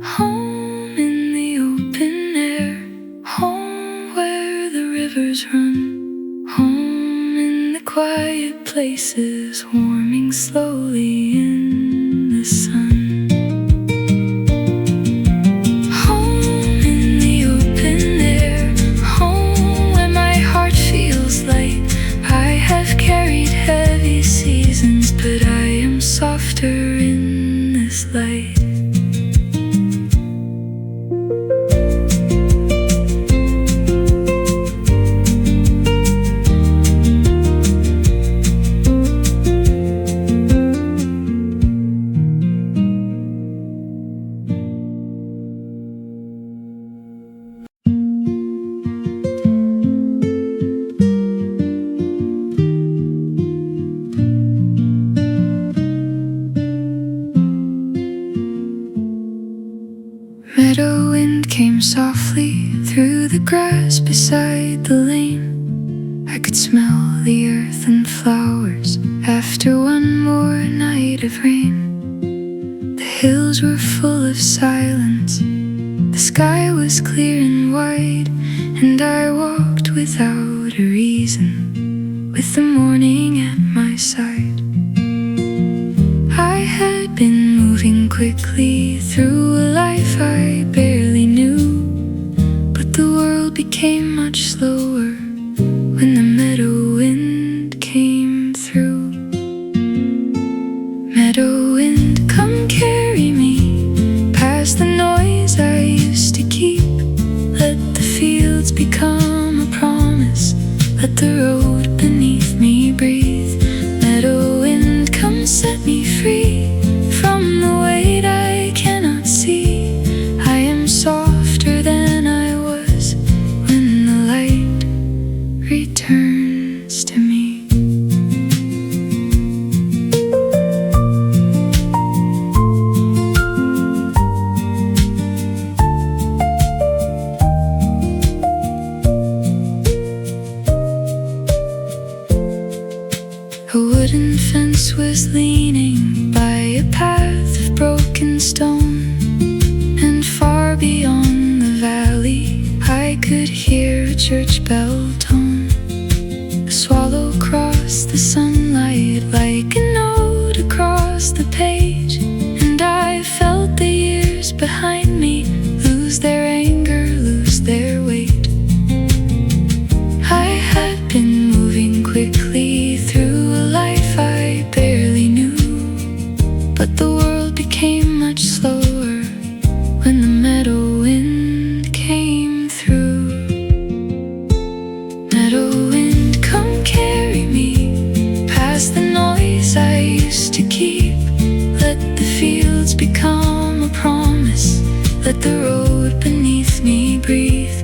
Home in the open air, home where the rivers run, home in the quiet places, warming slowly in the sun. But I am softer in this light. Meadow wind came softly through the grass beside the lane. I could smell the earth and flowers after one more night of rain. The hills were full of silence, the sky was clear and wide, and I walked without a reason, with the morning at my side. I had been moving quickly through a life I barely knew, but the world became much slower when the meadow wind came through. Meadow wind, come carry me past the noise I used to keep. Let the fields become a promise, let the road beneath me breathe. Meadow wind, come set me free from the weight I cannot see. I am softer than I was when the light returns to me. A wooden fence was leaning by a path of broken stone, and far beyond the valley I could hear a church bell tone. A swallow crossed the sunlight like a note across the page, and I felt the years behind me lose their anger, lose their weight. I had been moving quickly through a life I barely knew, but the world became much slower when the meadow wind came through. Meadow wind, come carry me past the noise I used to keep. Let the fields become a promise, let the road beneath me breathe.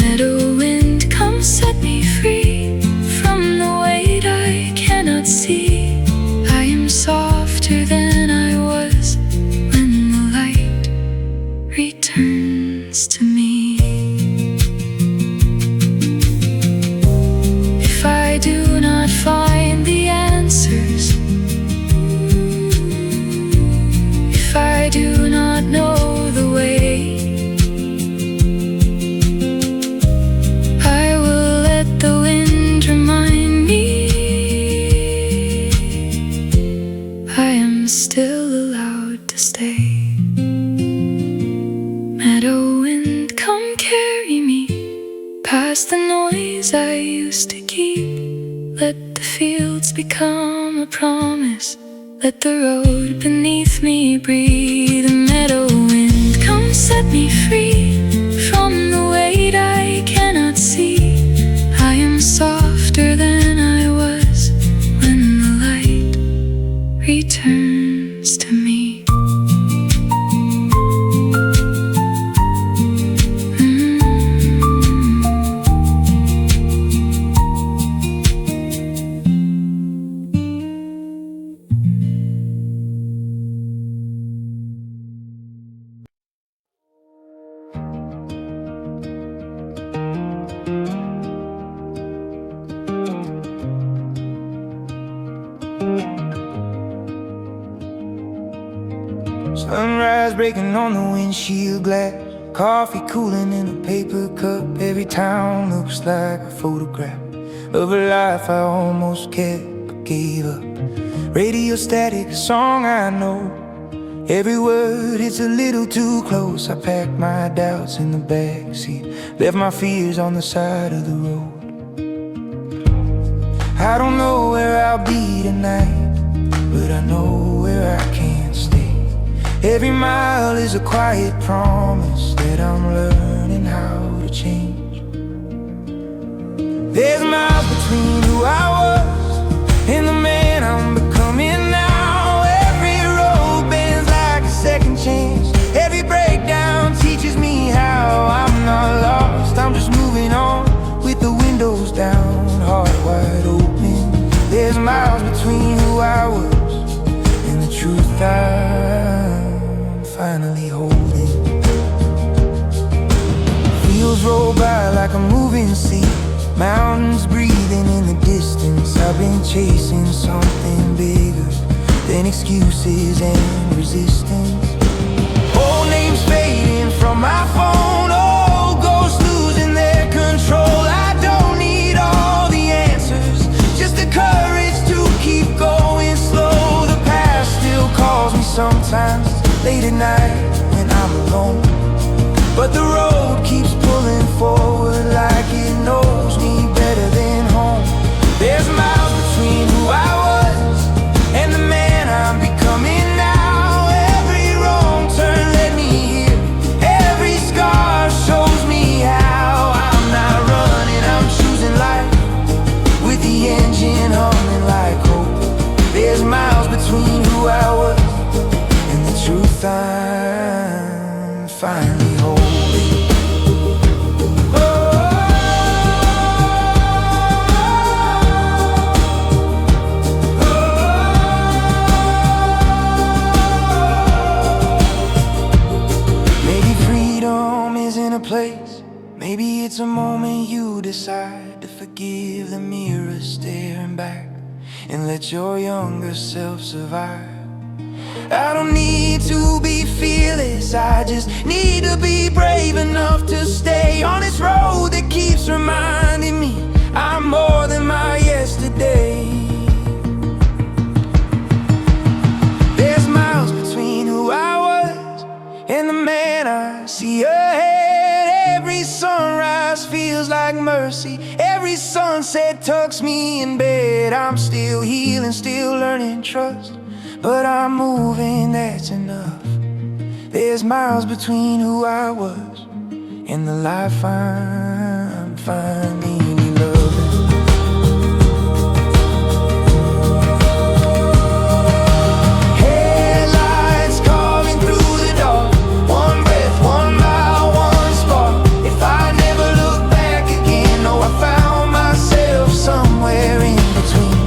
Meadow wind, come set me free from the weight I cannot see. I am softer than I was when the light returns to me. If I do not find the answers, if I do not know the way, I will let the wind remind me I am still allowed to stay. Meadow wind, come carry me past the noise I used to keep. Let the fields become a promise, let the road beneath me breathe. Meadow wind, come set me free from the weight I cannot see. I am softer than I was when the light returns to me. Sunrise breaking on the windshield glass, coffee cooling in a paper cup. Every town looks like a photograph of a life I almost kept but gave up. Radio static, a song I know, every word it's a little too close. I packed my doubts in the backseat, left my fears on the side of the road. I don't know where I'll be tonight, but I know where I can't stay. Every mile is a quiet promise that I'm learning how to change. There's miles between who I was and the man I'm becoming now. Every road bends like a second chance, every breakdown teaches me how. I'm not lost, I'm just moving on with the windows down, heart wide open. There's miles between who I was and the truth I'm finally holding. Wheels roll by like a moving sea, mountains breathing in the distance. I've been chasing something bigger than excuses and resistance. Old names fading from my phone, old ghosts losing their control. I don't need all the answers, just the courage to keep going slow. The past still calls me sometimes, late at night when I'm alone, but the road keeps pulling forward like it knows me better than home. There's miles between who I was and the man I'm becoming now. Every wrong turn led me here, every scar shows me how. I'm not running, I'm choosing life with the engine humming like hope. There's miles between who I was and the truth I'm finally holding. Maybe it's a moment you decide to forgive the mirror staring back and let your younger self survive. I don't need to be fearless, I just need to be brave enough to stay on this road that keeps reminding me I'm more than my yesterday. There's miles between who I was and the man I see ahead. Every sunrise feels like mercy, every sunset tucks me in bed. I'm still healing, still learning trust, but I'm moving, that's enough. There's miles between who I was and the life I'm finally loving. Headlights carving through the dark, one breath, 1 mile, 1 spark. If I never look back again, no, I found myself somewhere in between.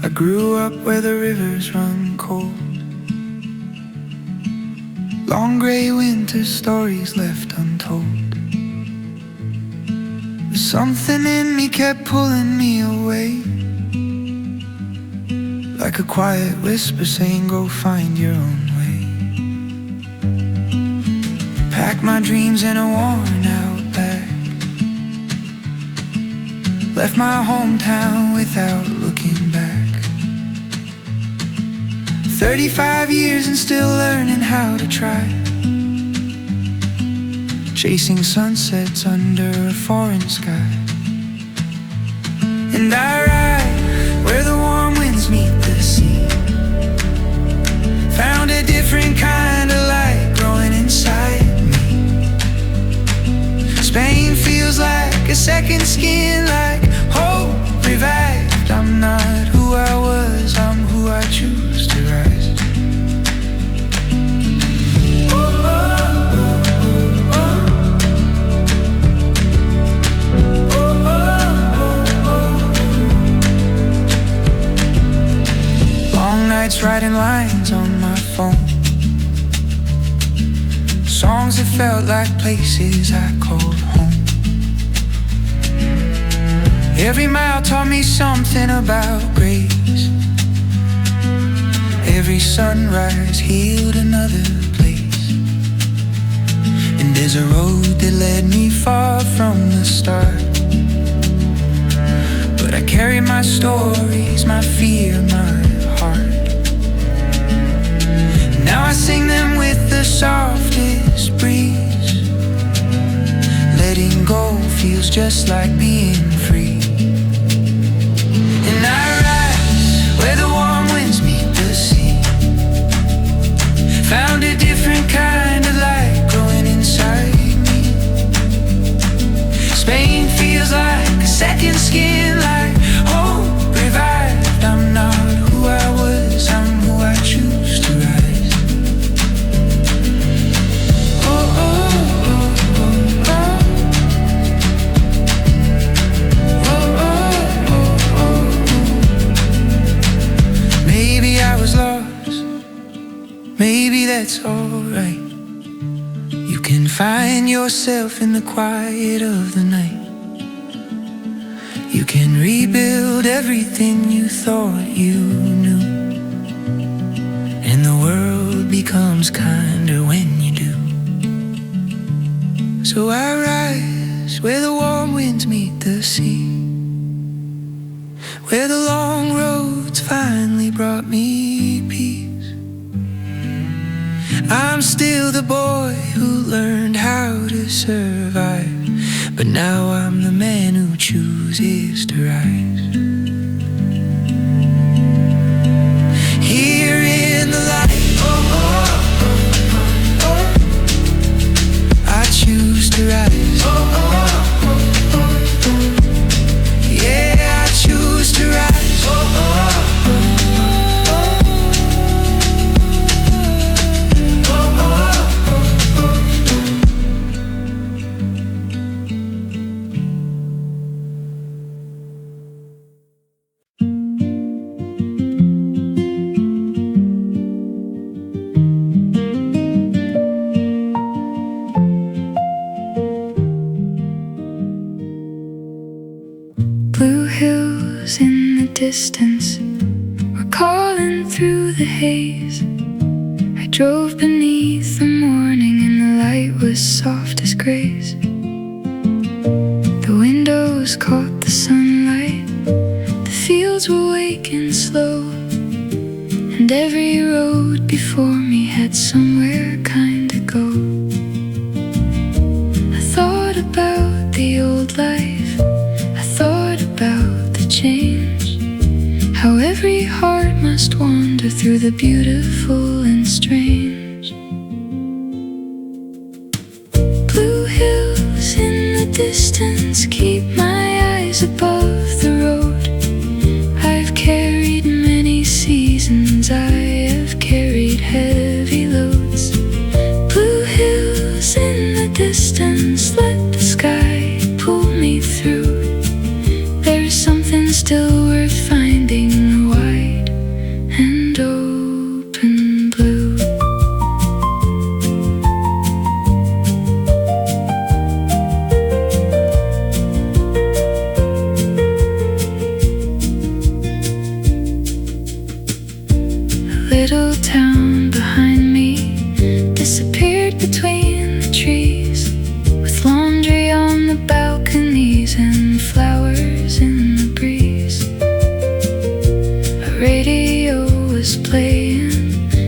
I grew up where the rivers run cold, long grey winter stories left untold. But something in me kept pulling me away, like a quiet whisper saying go find your own way. Pack my dreams in a worn out bag, left my hometown without looking back. 35 years and still learning how to try, chasing sunsets under a foreign sky. And I ride where the warm winds meet the sea, found a different kind of light growing inside me. Spain feels like a second skin, like hope revived. I'm not who I was, I'm who I choose to rise. Oh, oh, oh, oh. nights writing lines on my phone, songs that felt like places I called home. Every mile taught me something about grace. Every sunrise healed another place. And there's a road that led me far from the start, but I carry my stories, my fear, my heart. Now I sing them with the softest breeze. Letting go feels just like being free. And I rise where the warm winds meet the sea. Found a different kind of light growing inside me. Spain feels like a second skin, like hope revived. I'm not who I was, I'm who I choose to rise. Oh, oh, oh, oh, oh. Oh, oh, oh, oh. Maybe I was lost, maybe that's alright. You can find yourself in the quiet of the night. You can rebuild everything you thought you knew, and the world becomes kinder when you do. So I rise where the warm winds meet the sea, where the long roads finally brought me peace. I'm still the boy who learned how to survive, but now I'm the man who chooses to rise. Here in the light, oh, oh, oh, oh, oh. I choose to rise. Oh, oh, oh, oh, oh. Yeah, I choose to rise. Oh, oh. Blue hills in the distance were calling through the haze. I drove beneath the morning and the light was soft as grace. The windows caught the sunlight, the fields were waking slow, and every road before me had somewhere kind to go. I thought about the old life, about the change, how every heart must wander through the beautiful and strange. Blue hills in the distance keep my eyes above the road. I've carried many seasons, I have carried heavy loads. Blue hills in the distance, let the sky pull me through. There's something still worth finding, wide and open blue. A little town behind me disappeared between the trees, with laundry on the balconies and flowers in the breeze. A radio was playing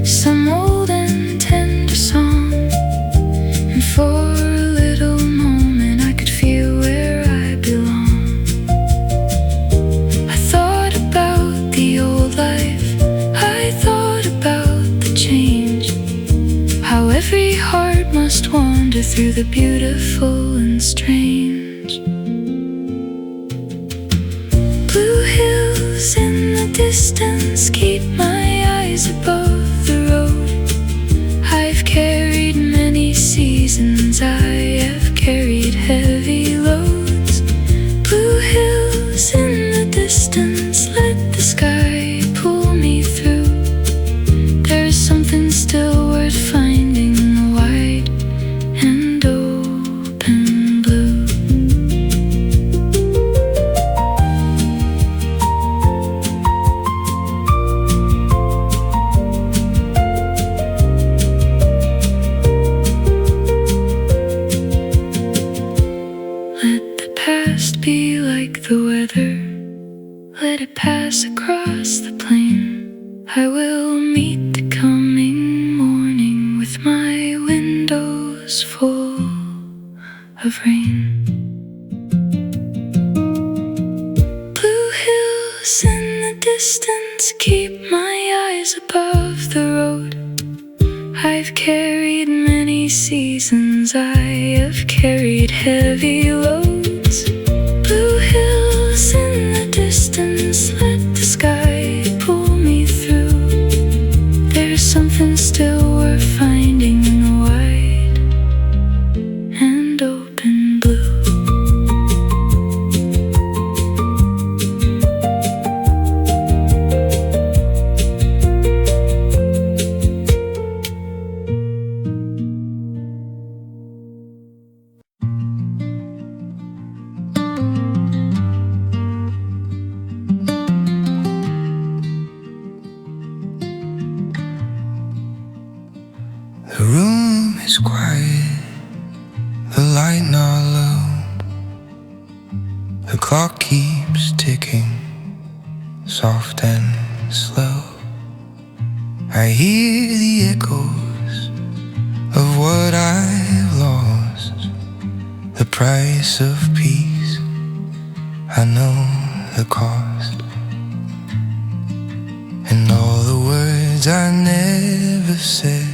some old and tender song, and for a little moment I could feel where I belong. I thought about the old life, I thought about the change, how every heart must wander through the beautiful and strange. Blue hills in the distance keep my eyes above the road. I've carried many seasons, I have carried heavy loads. Blue hills in the distance, let the sky pull me through. rise above the road. I've carried many seasons, I have carried heavy loads. Blue hills in the distance, let the sky pull me through. There's something still worth finding in the wide and open blue. The room is quiet, the light not low. The clock keeps ticking, soft and slow. I hear the echoes of what I've lost. The price of peace, I know the cost. And all the words I never said,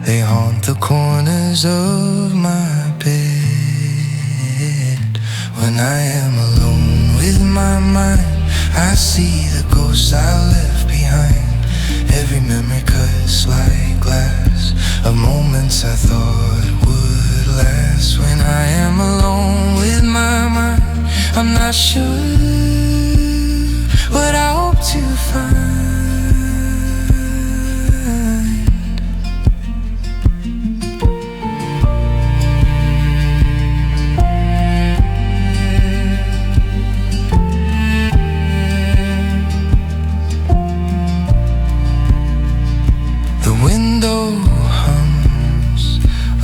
they haunt the corners of my bed. When I am alone with my mind, I see the ghosts I left behind. Every memory cuts like glass, of moments I thought would last. When I am alone with my mind, I'm not sure what I hope to find.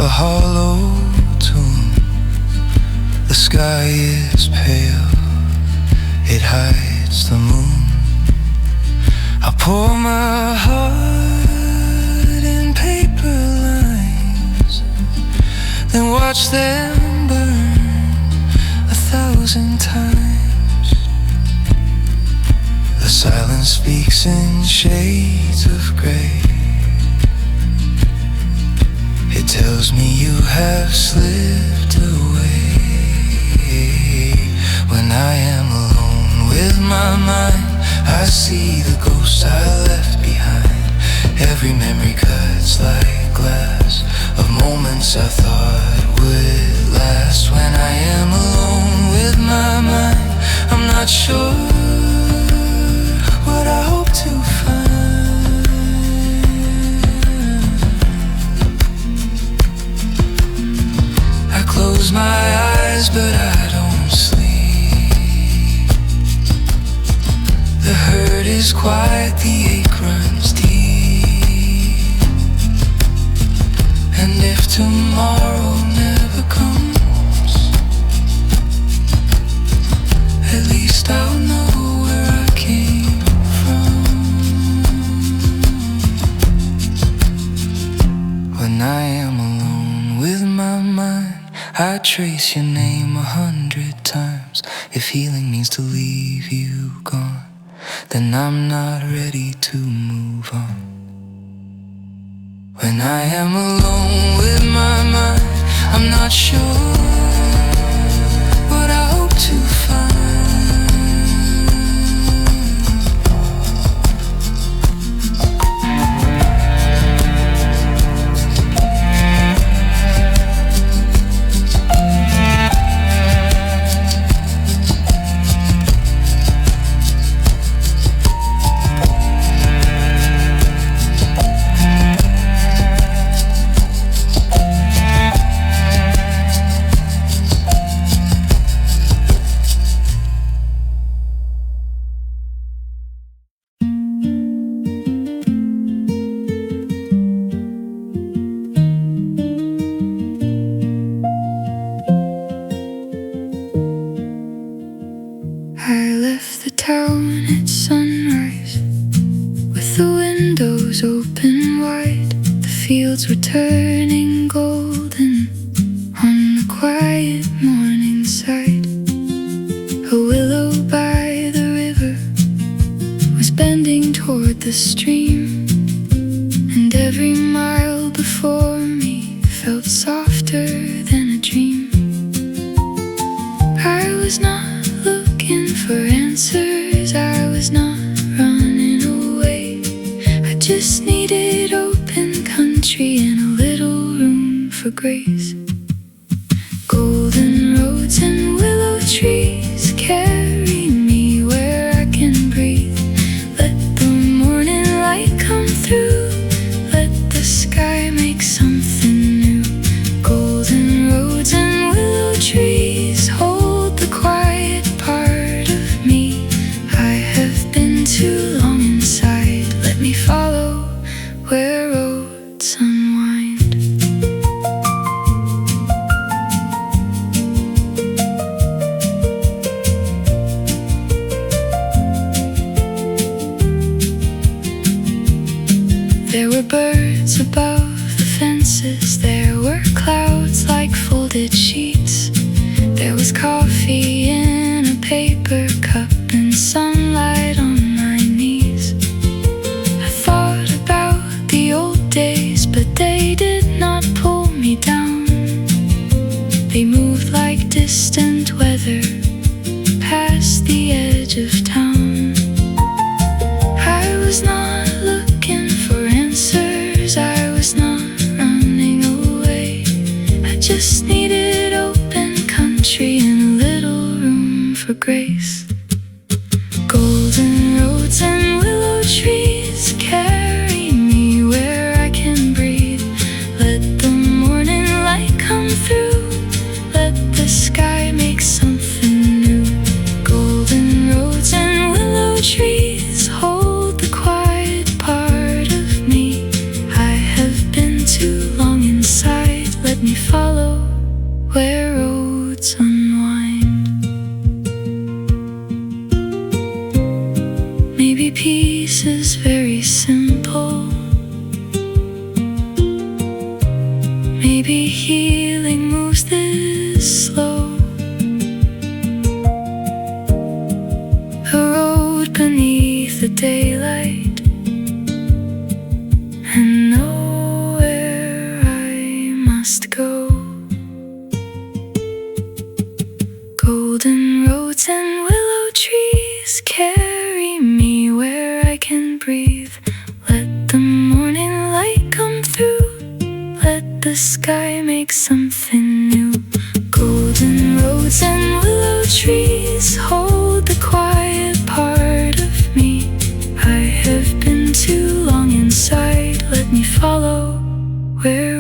A hollow tune. The sky is pale, it hides the moon. I pour my heart in paper lines, then watch them burn 1,000 times. The silence speaks in shades of grey. It tells me you have slipped away. When I am alone with my mind, I see the ghosts I left behind. Every memory cuts like glass, of moments I thought would last. When I am alone with my mind, I'm not sure what I hope to find. Close my eyes, but I don't sleep. The hurt is quiet, the ache runs deep. And if tomorrow never comes, at least I'll know where I came from. When I am alone with my mind, I trace your name 100 times. If healing means to leave you gone, then I'm not ready to move on. When I am alone with my mind, I'm not sure what I hope to find. town at sunrise, with the windows open wide. The fields were turning golden on the quiet morning side. A willow by the river bending toward the stream, and every mile before me felt softer than a dream. I was not looking for answers, I was not running away. I just needed open country and a little room for grace. Golden roads and willow trees carry me where I can breathe. Let the morning light come through, let the sky make something new. Golden roads and willow trees hold the quiet part of me. I have been too long inside, let me follow where roads unwind. There were birds above the fences, there were clouds like folded sheets. There was coffee in a paper cup and sunlight on my knees. I thought about the old days, but they did not pull me down. They moved like distant weather past the edge of town. I was not looking for answers, I was not running away. I just needed open country and a little room for grace. Golden roads and willow trees carry me where I can breathe. Let the morning light come through, let the sky make something new. Golden roads and willow trees hold the quiet part of me. I have been too long inside, let me follow where roads unwind. Maybe peace is very simple, maybe healing moves this slow. A road beneath the daylight, and nowhere I must go. Golden roads and willow trees carry me where I can breathe. Let the morning light come through, let the sky make something new. Golden roads and willow trees hold the quiet part of me. I have been too long inside, let me follow where